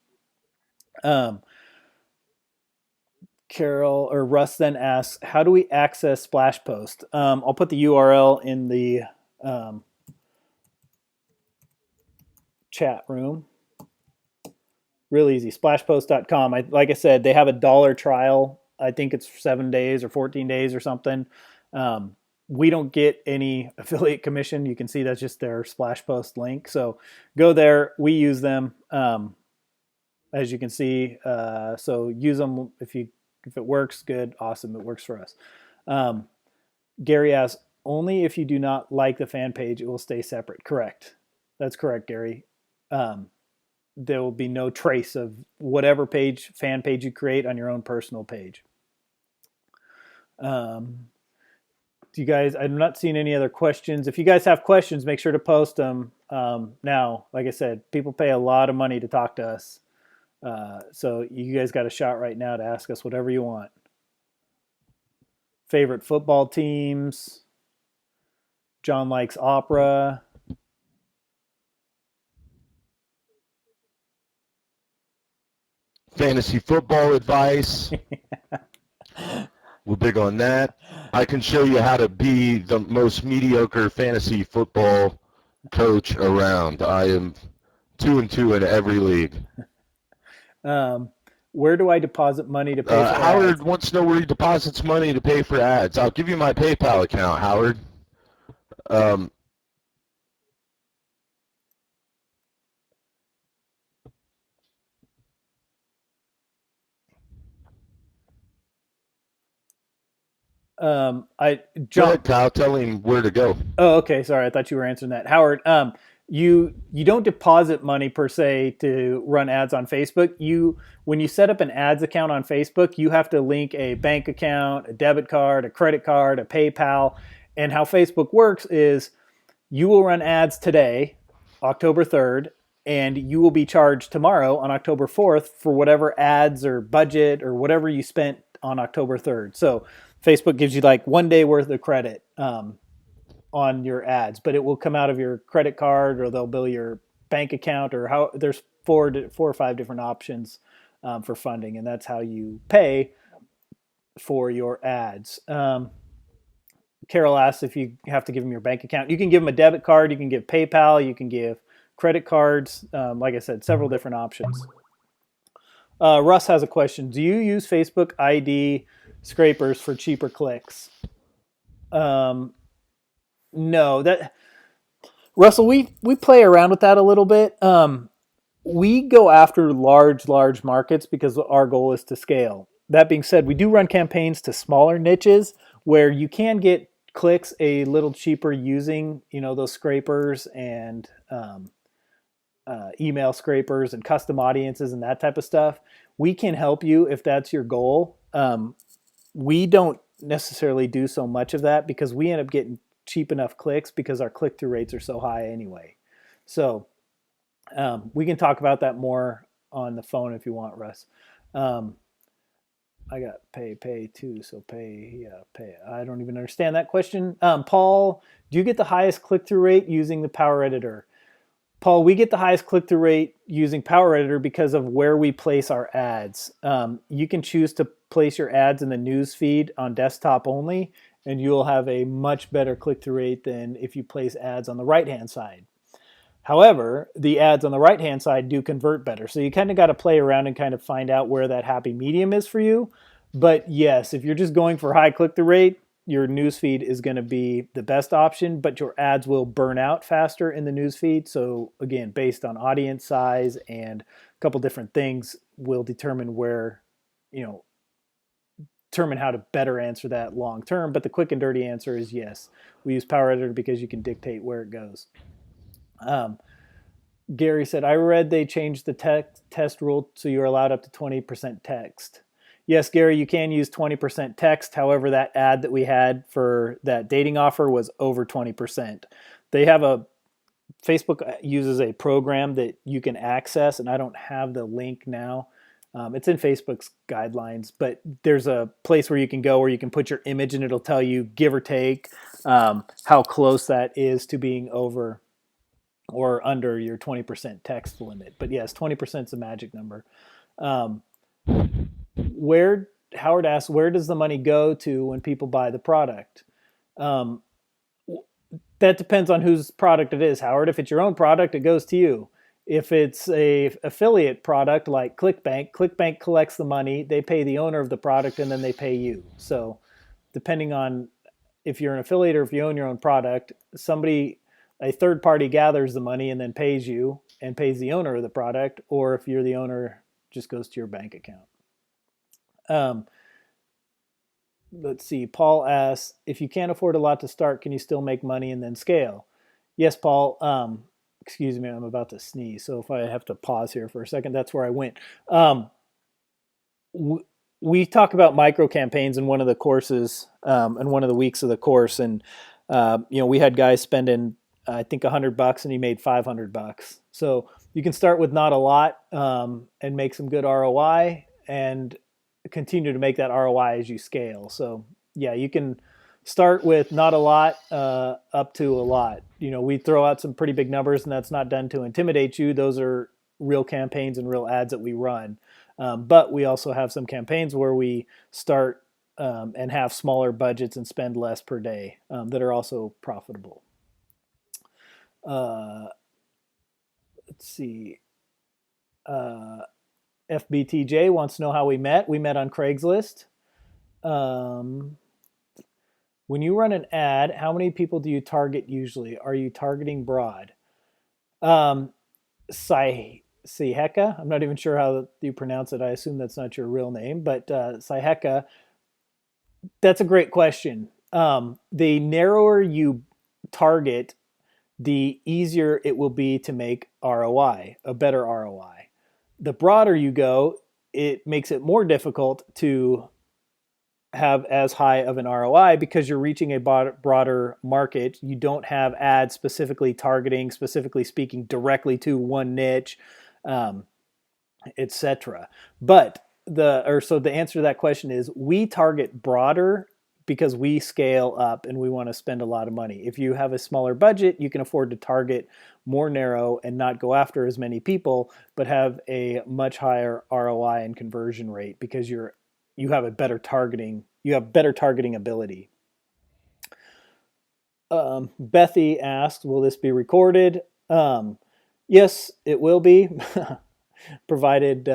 Carol or Russ then asks, how do we access Splash Post? I'll put the URL in the chat room. Real easy. Splashpost.com. Like I said, they have a dollar trial. I think it's 7 days or 14 days or something. We don't get any affiliate commission. You can see that's just their Splashpost link. So go there. We use them, as you can see. So use them if it works. Good, awesome. It works for us. Gary asks, only if you do not like the fan page, it will stay separate. Correct. That's correct, Gary. There will be no trace of whatever fan page you create on your own personal page. Do you guys, I'm not seeing any other questions. If you guys have questions, make sure to post them. Now, like I said, people pay a lot of money to talk to us. So you guys got a shot right now to ask us whatever you want. Favorite football teams. John likes opera. Fantasy football advice. We're big on that. I can show you how to be the most mediocre fantasy football coach around. I am 2-2 in every league. Where do I deposit money to pay for Howard ads? wants to know where he deposits money to pay for ads. I'll give you my PayPal account, Howard. John, Go ahead, Kyle. Tell him where to go. Oh, okay. Sorry, I thought you were answering that, Howard. You don't deposit money per se to run ads on Facebook. When you set up an ads account on Facebook, you have to link a bank account, a debit card, a credit card, a PayPal. And how Facebook works is you will run ads today, October 3rd, and you will be charged tomorrow on October 4th for whatever ads or budget or whatever you spent on October 3rd. So Facebook gives you like 1 day worth of credit on your ads, but it will come out of your credit card or they'll bill your bank account or how there's four or five different options for funding, and that's how you pay for your ads. Carol asks if you have to give them your bank account. You can give them a debit card, you can give PayPal, you can give credit cards. Like I said, several different options. Russ has a question. Do you use Facebook ID scrapers for cheaper clicks? No, that Russell, we play around with that a little bit. We go after large markets because our goal is to scale. That being said, we do run campaigns to smaller niches where you can get clicks a little cheaper using those scrapers and email scrapers and custom audiences and that type of stuff. We can help you if that's your goal. We don't necessarily do so much of that because we end up getting cheap enough clicks because our click-through rates are so high anyway. So we can talk about that more on the phone if you want, Russ. I got pay too, so pay. I don't even understand that question. Paul, do you get the highest click-through rate using the Power Editor? Paul, we get the highest click-through rate using Power Editor because of where we place our ads. You can choose to place your ads in the news feed on desktop only, and you'll have a much better click-through rate than if you place ads on the right-hand side. However, the ads on the right-hand side do convert better. So you kind of got to play around and kind of find out where that happy medium is for you. But yes, if you're just going for high click-through rate, your newsfeed is going to be the best option, but your ads will burn out faster in the newsfeed. So again, based on audience size and a couple different things will determine determine how to better answer that long term. But the quick and dirty answer is yes. We use Power Editor because you can dictate where it goes. Gary said, I read they changed the test rule so you're allowed up to 20% text. Yes, Gary, you can use 20% text. However, that ad that we had for that dating offer was over 20%. Facebook uses a program that you can access, and I don't have the link now. It's in Facebook's guidelines, but there's a place where you can go where you can put your image and it'll tell you, give or take, how close that is to being over or under your 20% text limit. But yes, 20% is a magic number. Howard asks, where does the money go to when people buy the product? That depends on whose product it is, Howard. If it's your own product, it goes to you. If it's a affiliate product like ClickBank, ClickBank collects the money, they pay the owner of the product, and then they pay you. So depending on if you're an affiliate or if you own your own product, a third party gathers the money and then pays you and pays the owner of the product, or if you're the owner, just goes to your bank account. Um, let's see. Paul asks, if you can't afford a lot to start, can you still make money and then scale? Yes, Paul. Excuse me, I'm about to sneeze. So if I have to pause here for a second, that's where I went. Um, we talk about micro campaigns in one of the courses, in one of the weeks of the course, and we had guys spending, I think, $100, and he made $500. So you can start with not a lot, and make some good ROI, and continue to make that ROI as you scale. So yeah, you can start with not a lot, up to a lot. We throw out some pretty big numbers, and that's not done to intimidate you. Those are real campaigns and real ads that we run. But we also have some campaigns where we start, and have smaller budgets and spend less per day, that are also profitable. Uh, let's see. Uh, FBTJ wants to know how we met. We met on Craigslist. Um, when you run an ad, how many people do you target usually? Are you targeting broad? Um, Siheka, I'm not even sure how you pronounce it. I assume that's not your real name, but Siheka, that's a great question. The narrower you target, the easier it will be to make ROI, a better ROI. The broader you go, it makes it more difficult to have as high of an ROI because you're reaching a broader market. You don't have ads specifically targeting, specifically speaking directly to one niche, um, etc. But the answer to that question is we target broader because we scale up and we want to spend a lot of money. If you have a smaller budget, you can afford to target more narrow and not go after as many people, but have a much higher ROI and conversion rate because you have better targeting ability. Bethy asked, will this be recorded? Yes, it will be, provided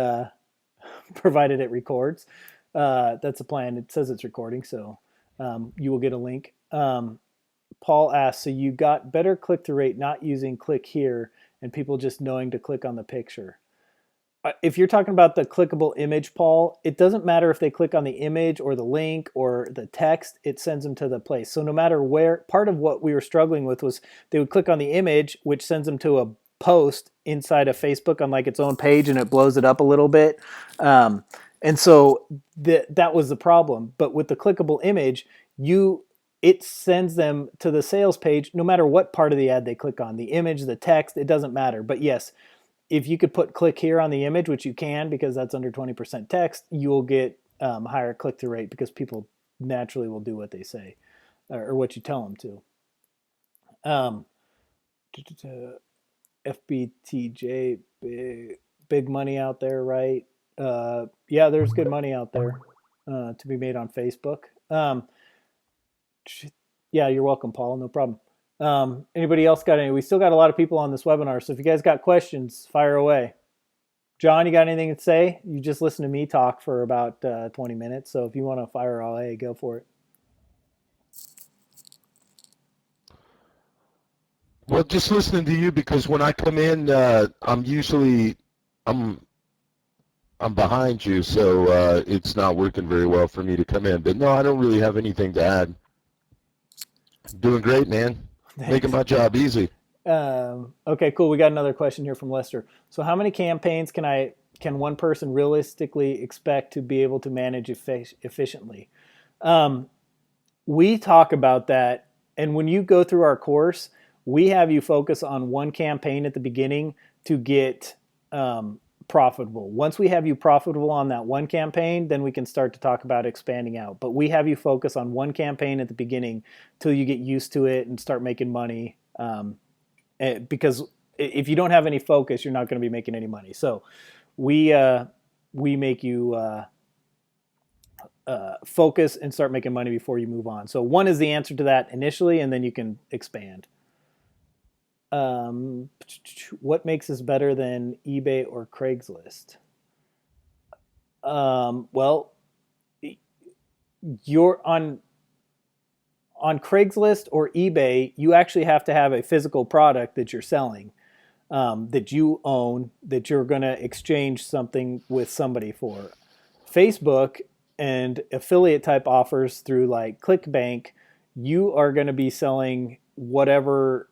provided it records. That's the plan. It says it's recording, so you will get a link. Paul asks, so you got better click-through rate not using click here and people just knowing to click on the picture. If you're talking about the clickable image, Paul, it doesn't matter if they click on the image or the link or the text, it sends them to the place. So no matter where, part of what we were struggling with was they would click on the image, which sends them to a post inside of Facebook on like its own page, and it blows it up a little bit. And so that was the problem. But with the clickable image, it sends them to the sales page no matter what part of the ad they click on, the image, the text, it doesn't matter. But yes, if you could put click here on the image, which you can because that's under 20% text, you will get higher click-through rate because people naturally will do what they say, or what you tell them to. Um, FBTJ, big money out there, right? Yeah, there's good money out there to be made on Facebook. Yeah, you're welcome, Paul. No problem. Anybody else got any? We still got a lot of people on this webinar, so if you guys got questions, fire away. John, you got anything to say? You just listened to me talk for about 20 minutes, so if you want to fire away, go for it. Well, just listening to you because when I come in, I'm I'm behind you, so it's not working very well for me to come in. But no, I don't really have anything to add. Doing great, man. Making Thanks. my job easy. Okay, cool. We got another question here from Lester. So, how many campaigns can one person realistically expect to be able to manage efficiently? Um, we talk about that, and when you go through our course, we have you focus on one campaign at the beginning to get profitable. Once we have you profitable on that one campaign, then we can start to talk about expanding out. But we have you focus on one campaign at the beginning till you get used to it and start making money. Because if you don't have any focus, you're not going to be making any money. So we make you focus and start making money before you move on. So one is the answer to that initially, and then you can expand. What makes us better than eBay or Craigslist? Well, you're on Craigslist or eBay, you actually have to have a physical product that you're selling, that you own, that you're going to exchange something with somebody for. Facebook and affiliate type offers through like ClickBank, you are going to be selling whatever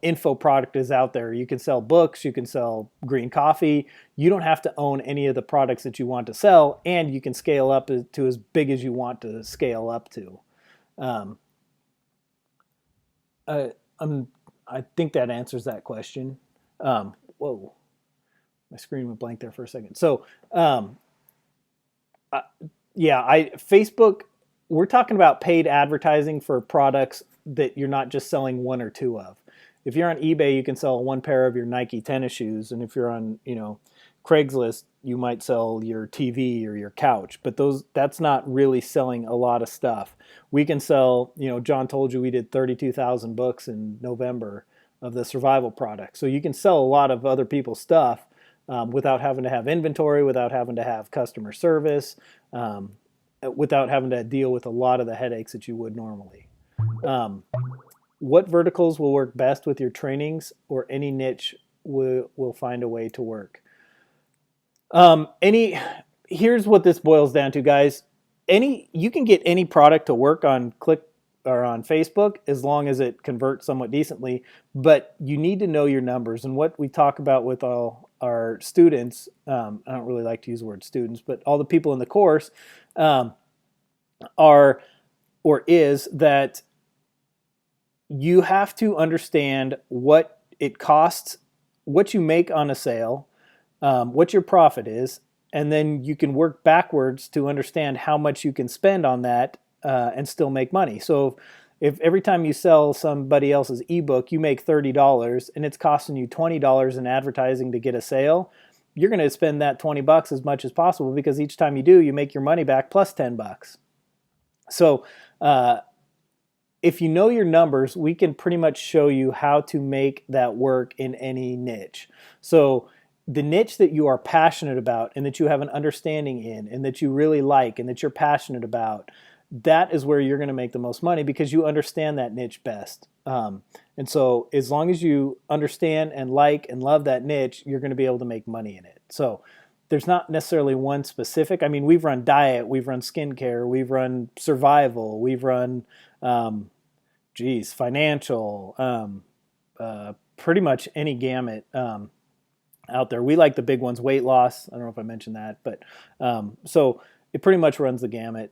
info product is out there. You can sell books, you can sell green coffee. You don't have to own any of the products that you want to sell, and you can scale up to as big as you want to scale up to. Um, I, I'm, I think that answers that question. Whoa, my screen went blank there for a second. So, uh, yeah, I Facebook. We're talking about paid advertising for products that you're not just selling one or two of. If you're on eBay, you can sell one pair of your Nike tennis shoes, and if you're on, Craigslist, you might sell your TV or your couch. But that's not really selling a lot of stuff. We can sell, John told you we did 32,000 books in November of the survival product. So you can sell a lot of other people's stuff without having to have inventory, without having to have customer service, without having to deal with a lot of the headaches that you would normally. Um, what verticals will work best with your trainings, or any niche will find a way to work? Any Here's what this boils down to, guys. You can get any product to work on Click or on Facebook as long as it converts somewhat decently, but you need to know your numbers. And what we talk about with all our students, I don't really like to use the word students, but all the people in the course um, are or is that you have to understand what it costs, what you make on a sale, what your profit is, and then you can work backwards to understand how much you can spend on that and still make money. So if every time you sell somebody else's ebook, you make $30 and it's costing you $20 in advertising to get a sale, you're going to spend that $20 as much as possible, because each time you do, you make your money back plus $10. So if you know your numbers, we can pretty much show you how to make that work in any niche. So the niche that you are passionate about and that you have an understanding in and that you really like and that you're passionate about, that is where you're going to make the most money, because you understand that niche best. And so as long as you understand and like and love that niche, you're going to be able to make money in it. So there's not necessarily one specific. I mean, we've run diet, we've run skincare, we've run survival, we've run financial, pretty much any gamut out there. We like the big ones, weight loss. I don't know if I mentioned that, but so it pretty much runs the gamut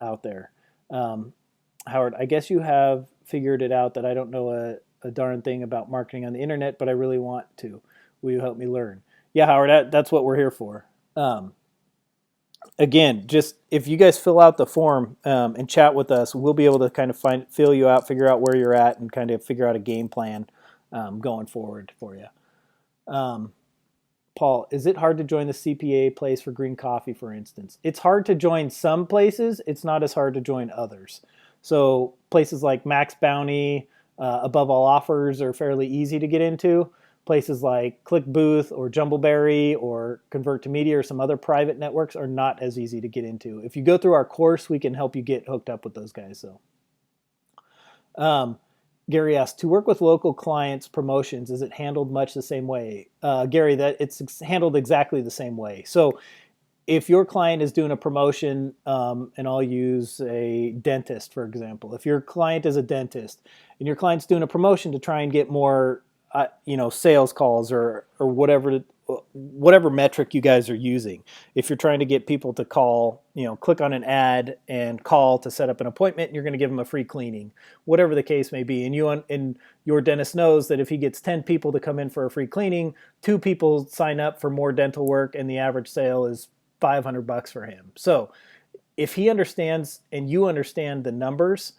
out there. Howard, I guess you have figured it out that I don't know a darn thing about marketing on the internet, but I really want to. Will you help me learn? Yeah, Howard, that's what we're here for. Again, just if you guys fill out the form and chat with us, we'll be able to kind of fill you out, figure out where you're at, and kind of figure out a game plan going forward for you. Paul, is it hard to join the CPA place for green coffee, for instance? It's hard to join some places. It's not as hard to join others. So places like Max Bounty, Above All Offers are fairly easy to get into. Places like ClickBooth or Jumbleberry or Convert to Media or some other private networks are not as easy to get into. If you go through our course, we can help you get hooked up with those guys. So, Gary asked, to work with local clients' promotions, is it handled much the same way? Gary, that it's handled exactly the same way. So if your client is doing a promotion, and I'll use a dentist, for example. If your client is a dentist and your client's doing a promotion to try and get more sales calls or whatever metric you guys are using. If you're trying to get people to call, click on an ad and call to set up an appointment, and you're going to give them a free cleaning, whatever the case may be. And your dentist knows that if he gets 10 people to come in for a free cleaning, 2 people sign up for more dental work, and the average sale is $500 for him. So if he understands and you understand the numbers,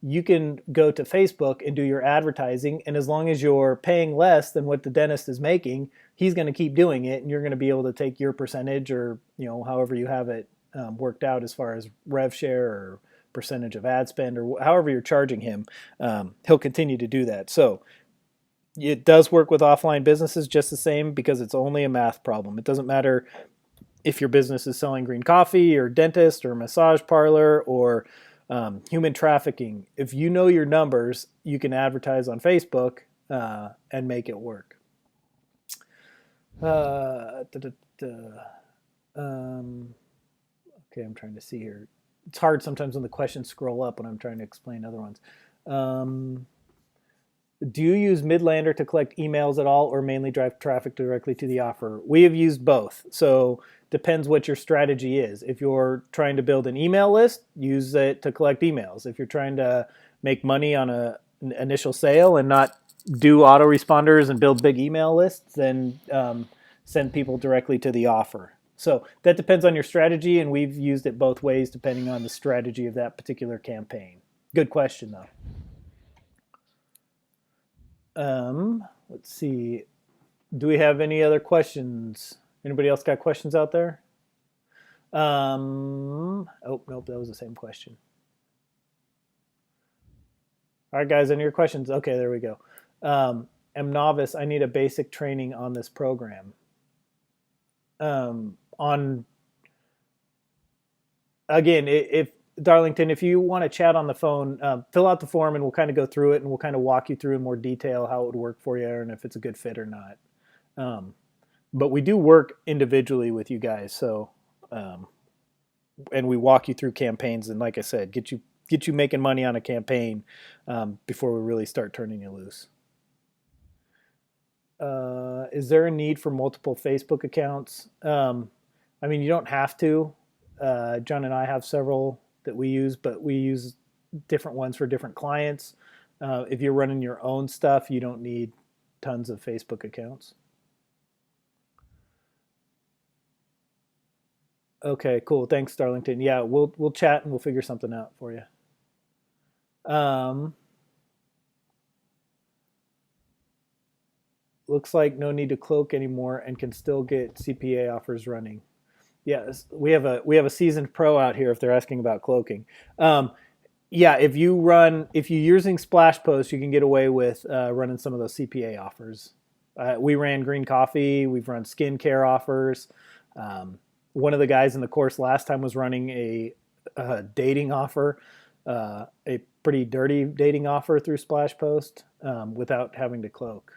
you can go to Facebook and do your advertising, and as long as you're paying less than what the dentist is making, he's going to keep doing it, and you're going to be able to take your percentage, or however you have it worked out as far as rev share or percentage of ad spend, or however you're charging him, he'll continue to do that. So it does work with offline businesses just the same, because it's only a math problem. It doesn't matter if your business is selling green coffee or dentist or massage parlor or human trafficking. If you know your numbers, you can advertise on Facebook and make it work. Da, da, da. Okay, I'm trying to see here. It's hard sometimes when the questions scroll up when I'm trying to explain other ones. Do you use Midlander to collect emails at all, or mainly drive traffic directly to the offer? We have used both. So depends what your strategy is. If you're trying to build an email list, use it to collect emails. If you're trying to make money on an initial sale and not do autoresponders and build big email lists, then send people directly to the offer. So that depends on your strategy, and we've used it both ways depending on the strategy of that particular campaign. Good question, though. Let's see. Do we have any other questions? Anybody else got questions out there? Oh, nope, that was the same question. All right, guys, any other questions? Okay, there we go. I'm novice. I need a basic training on this program. On again, if Darlington, if you want to chat on the phone, fill out the form and we'll kind of go through it and we'll kind of walk you through in more detail how it would work for you and if it's a good fit or not. But we do work individually with you guys, so and we walk you through campaigns, and like I said, get you making money on a campaign before we really start turning you loose. Is there a need for multiple Facebook accounts? I mean, you don't have to. John and I have several that we use, but we use different ones for different clients. If you're running your own stuff, you don't need tons of Facebook accounts. Okay, cool. Thanks, Darlington. Yeah, we'll chat and we'll figure something out for you. Looks like no need to cloak anymore and can still get CPA offers running. Yes, we have a seasoned pro out here if they're asking about cloaking. Yeah, if you're using Splash Post, you can get away with running some of those CPA offers. We ran green coffee. We've run skincare offers. One of the guys in the course last time was running a dating offer, a pretty dirty dating offer through Splash Post without having to cloak.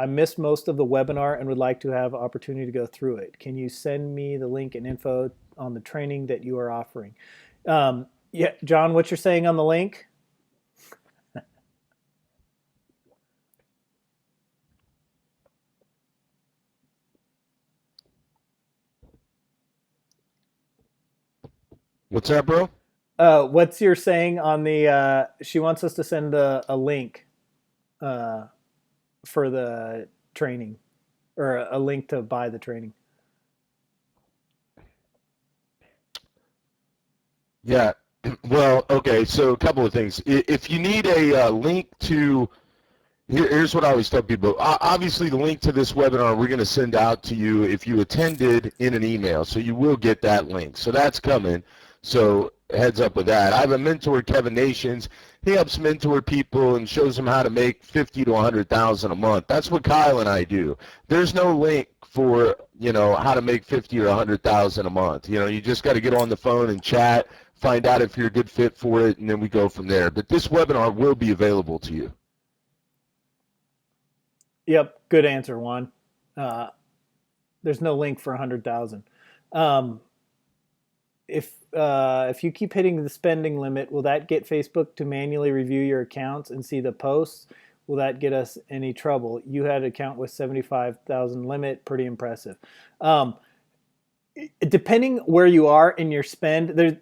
I missed most of the webinar and would like to have opportunity to go through it. Can you send me the link and info on the training that you are offering? Yeah, John, what you're saying on the link? What's that, bro? What's your saying on the? She wants us to send a link for the training, or a link to buy the training. Yeah. Well, okay. So a couple of things. If you need a link to, here's what I always tell people. Obviously, the link to this webinar we're going to send out to you if you attended in an email. So you will get that link. So that's coming. So heads up with that. I have a mentor, Kevin Nations. He helps mentor people and shows them how to make 50 to 100,000 a month. That's what Kyle and I do. There's no link for how to make 50 or 100,000 a month. You just got to get on the phone and chat, find out if you're a good fit for it, and then we go from there. But this webinar will be available to you. Yep, good answer, Juan. There's no link for 100,000. If you keep hitting the spending limit, will that get Facebook to manually review your accounts and see the posts? Will that get us any trouble? You had an account with 75,000 limit, pretty impressive. Depending where you are in your spend, there's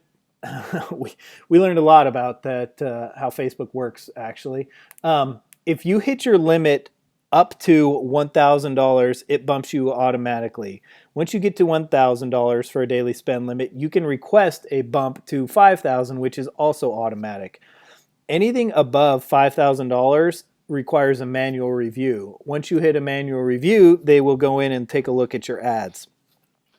we learned a lot about that, how Facebook works actually. If you hit your limit up to $1,000, it bumps you automatically. Once you get to $1,000 for a daily spend limit, you can request a bump to $5,000, which is also automatic. Anything above $5,000 requires a manual review. Once you hit a manual review, they will go in and take a look at your ads.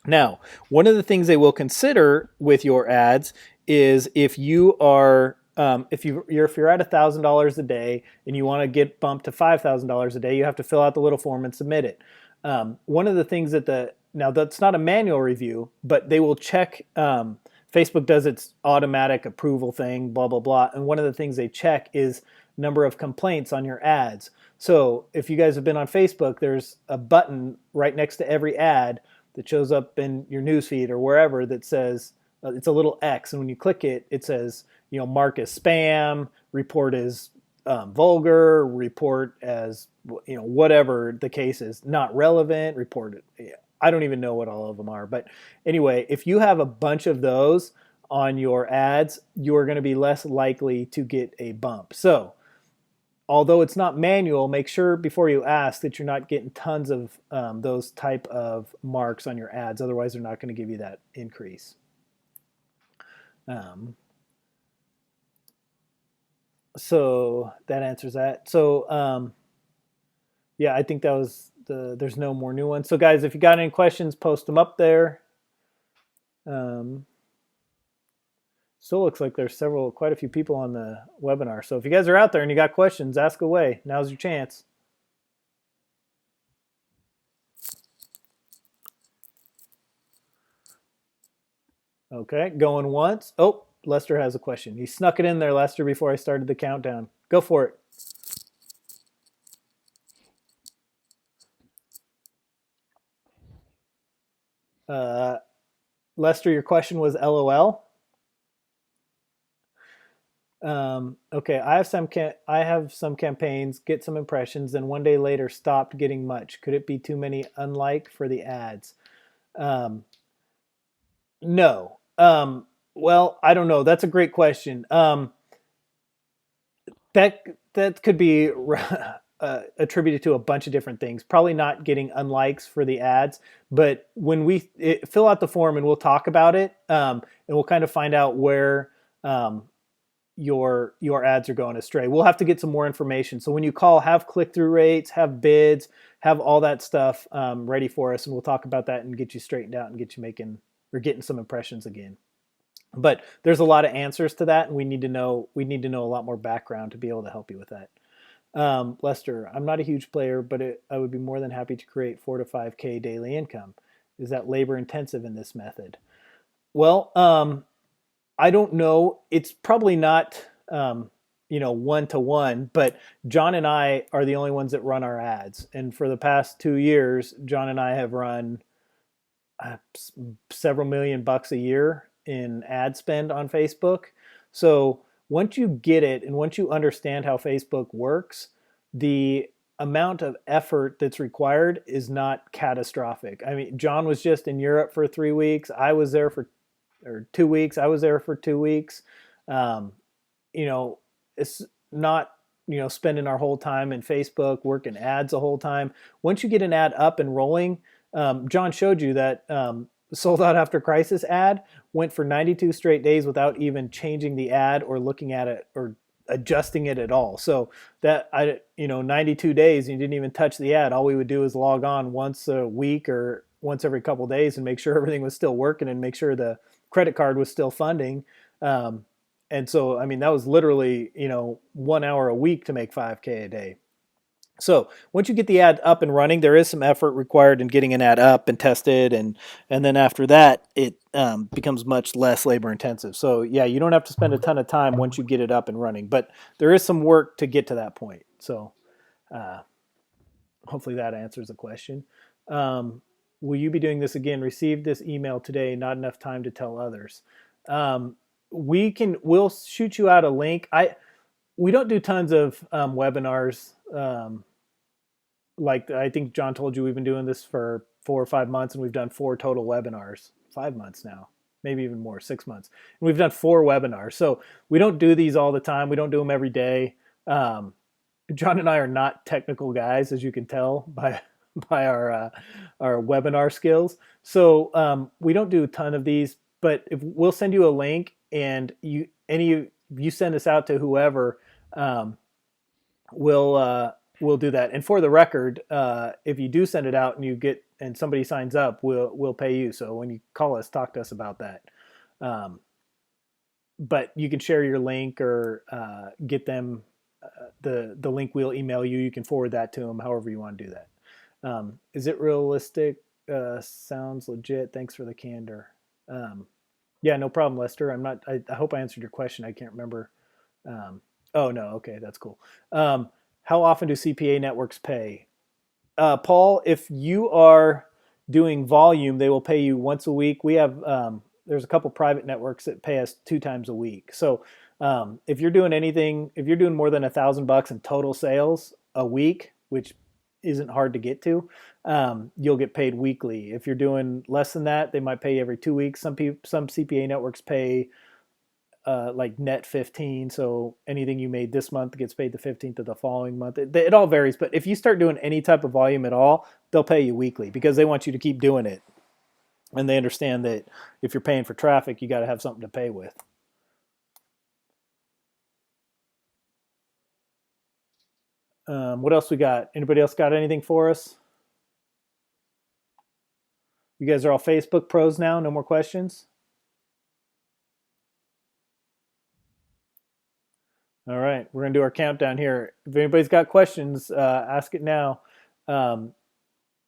Now, one of the things they will consider with your ads is if you are if you're at $1,000 a day and you want to get bumped to $5,000 a day, you have to fill out the little form and submit it. One of the things that now that's not a manual review, but they will check. Facebook does its automatic approval thing, blah blah blah, and one of the things they check is number of complaints on your ads. So if you guys have been on Facebook, there's a button right next to every ad that shows up in your newsfeed or wherever that says it's a little X, and when you click it, it says mark as spam, report as vulgar, report as whatever the case is, not relevant, report it. Yeah, I don't even know what all of them are, but anyway, if you have a bunch of those on your ads, you are going to be less likely to get a bump. So although it's not manual, make sure before you ask that you're not getting tons of those type of marks on your ads. Otherwise, they're not going to give you that increase. Um, so that answers that. So yeah, I think that was there's no more new ones. So guys, if you got any questions, post them up there. Still looks like there's quite a few people on the webinar. So if you guys are out there and you got questions, ask away. Now's your chance. Okay, going once. Oh, Lester has a question. He snuck it in there, Lester, before I started the countdown. Go for it. Lester, your question was LOL. Okay, I have some campaigns, get some impressions, then one day later stopped getting much. Could it be too many unlike for the ads? Um, no. Well, I don't know. That's a great question. That that could be attributed to a bunch of different things. Probably not getting unlikes for the ads, but when fill out the form and we'll talk about it, and we'll kind of find out where your ads are going astray. We'll have to get some more information. So when you call, have click through rates, have bids, have all that stuff ready for us, and we'll talk about that and get you straightened out and get you getting some impressions again. But there's a lot of answers to that, and we need to know a lot more background to be able to help you with that. Lester, I'm not a huge player, but I would be more than happy to create 4 to 5K daily income. Is that labor intensive in this method? Well, I don't know. It's probably not, one to one, but John and I are the only ones that run our ads. And for the past 2 years, John and I have run several $1,000,000 a year in ad spend on Facebook. So once you get it and once you understand how Facebook works, the amount of effort that's required is not catastrophic. I mean, John was just in Europe for 3 weeks. I was there for or 2 weeks. I was there for 2 weeks. Um, it's not spending our whole time in Facebook working ads the whole time. Once you get an ad up and rolling, John showed you that sold out after crisis ad went for 92 straight days without even changing the ad or looking at it or adjusting it at all. So that 92 days, you didn't even touch the ad. All we would do is log on once a week or once every couple of days and make sure everything was still working and make sure the credit card was still funding. And so, I mean, that was literally, 1 hour a week to make 5K a day. So once you get the ad up and running, there is some effort required in getting an ad up and tested, and then after that, it becomes much less labor intensive. So yeah, you don't have to spend a ton of time once you get it up and running, but there is some work to get to that point. So hopefully that answers the question. Will you be doing this again? Received this email today, not enough time to tell others. We'll shoot you out a link. We don't do tons of webinars. Like I think John told you, we've been doing this for 4 or 5 months, and we've done 4 total webinars. 5 months now, maybe even more, 6 months. And we've done 4 webinars. So we don't do these all the time. We don't do them every day. John and I are not technical guys, as you can tell by our webinar skills. So we don't do a ton of these, but if we'll send you a link, and you send this out to whoever, we'll do that. And for the record, if you do send it out and you get and somebody signs up, we'll pay you. So when you call us, talk to us about that. Um, but you can share your link or get them the link. We'll email you. You can forward that to them, however you want to do that. Is it realistic? Sounds legit. Thanks for the candor. Um, yeah, no problem, Lester. I'm not. I hope I answered your question. I can't remember. Um, oh no. Okay, that's cool. How often do CPA networks pay? Paul, if you are doing volume, they will pay you once a week. We have there's a couple private networks that pay us 2 times a week. So if you're doing anything, if you're doing more than $1,000 in total sales a week, which isn't hard to get to, you'll get paid weekly. If you're doing less than that, they might pay you every 2 weeks. Some CPA networks pay like net 15. So anything you made this month gets paid the 15th of the following month. It all varies. But if you start doing any type of volume at all, they'll pay you weekly because they want you to keep doing it. And they understand that if you're paying for traffic, you got to have something to pay with. What else we got? Anybody else got anything for us? You guys are all Facebook pros now. No more questions. All right, we're gonna do our countdown here. If anybody's got questions, ask it now. Um,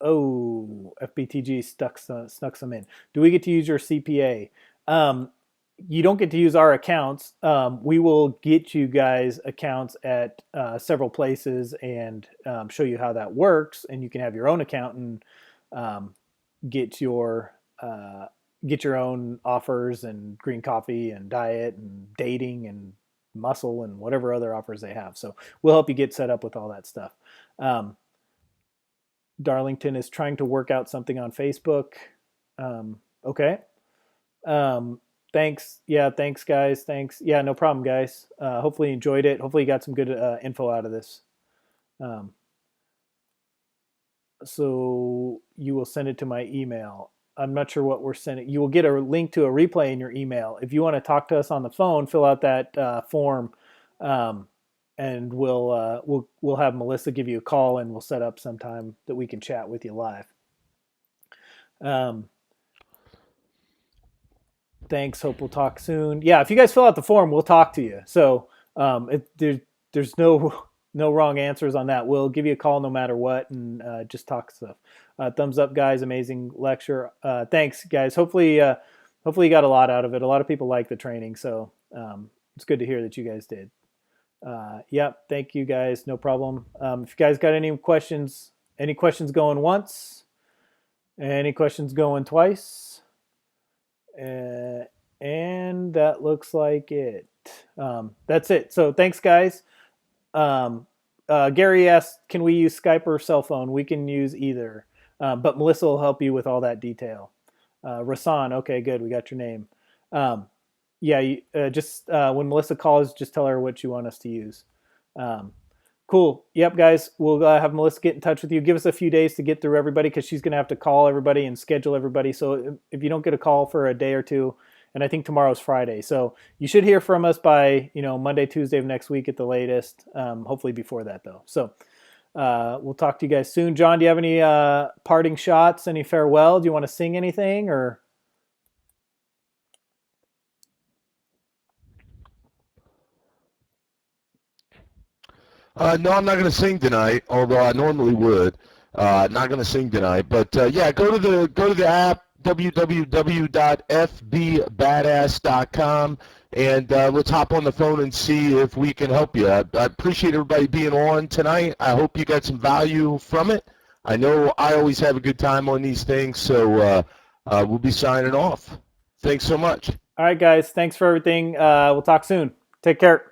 oh, FBTG snuck some in. Do we get to use your CPA? You don't get to use our accounts. We will get you guys accounts at several places and show you how that works, and you can have your own account and um, get your get your own offers and green coffee and diet and dating and muscle and whatever other offers they have. So we'll help you get set up with all that stuff. Um, Darlington is trying to work out something on Facebook. Okay. Thanks. Yeah. Thanks, guys. Thanks. Yeah. No problem, guys. Hopefully you enjoyed it. Hopefully you got some good info out of this. Um, so you will send it to my email. I'm not sure what we're sending. You will get a link to a replay in your email. If you want to talk to us on the phone, fill out that form, um, and we'll have Melissa give you a call, and we'll set up some time that we can chat with you live. Um, thanks. Hope we'll talk soon. Yeah, if you guys fill out the form, we'll talk to you. So there's no wrong answers on that. We'll give you a call no matter what, and just talk stuff. Thumbs up, guys! Amazing lecture. Thanks, guys. Hopefully you got a lot out of it. A lot of people like the training, so it's good to hear that you guys did. Yep. Thank you, guys. No problem. If you guys got any questions going once, any questions going twice, and that looks like it. That's it. So thanks, guys. Gary asked, can we use Skype or cell phone? We can use either, but Melissa will help you with all that detail. Rasan, okay, good. We got your name. Yeah, just when Melissa calls, just tell her what you want us to use. Cool. Yep, guys. We'll have Melissa get in touch with you. Give us a few days to get through everybody because she's going to have to call everybody and schedule everybody. So if you don't get a call for a day or two, and I think tomorrow's Friday, so you should hear from us by Monday, Tuesday of next week at the latest. Hopefully before that though. So we'll talk to you guys soon. John, do you have any parting shots? Any farewell? Do you want to sing anything or? No, I'm not going to sing tonight, although I normally would. Not going to sing tonight, but yeah, go to the app www.fbbadass.com and let's hop on the phone and see if we can help you. I appreciate everybody being on tonight. I hope you got some value from it. I know I always have a good time on these things, so we'll be signing off. Thanks so much. All right, guys. Thanks for everything. We'll talk soon. Take care.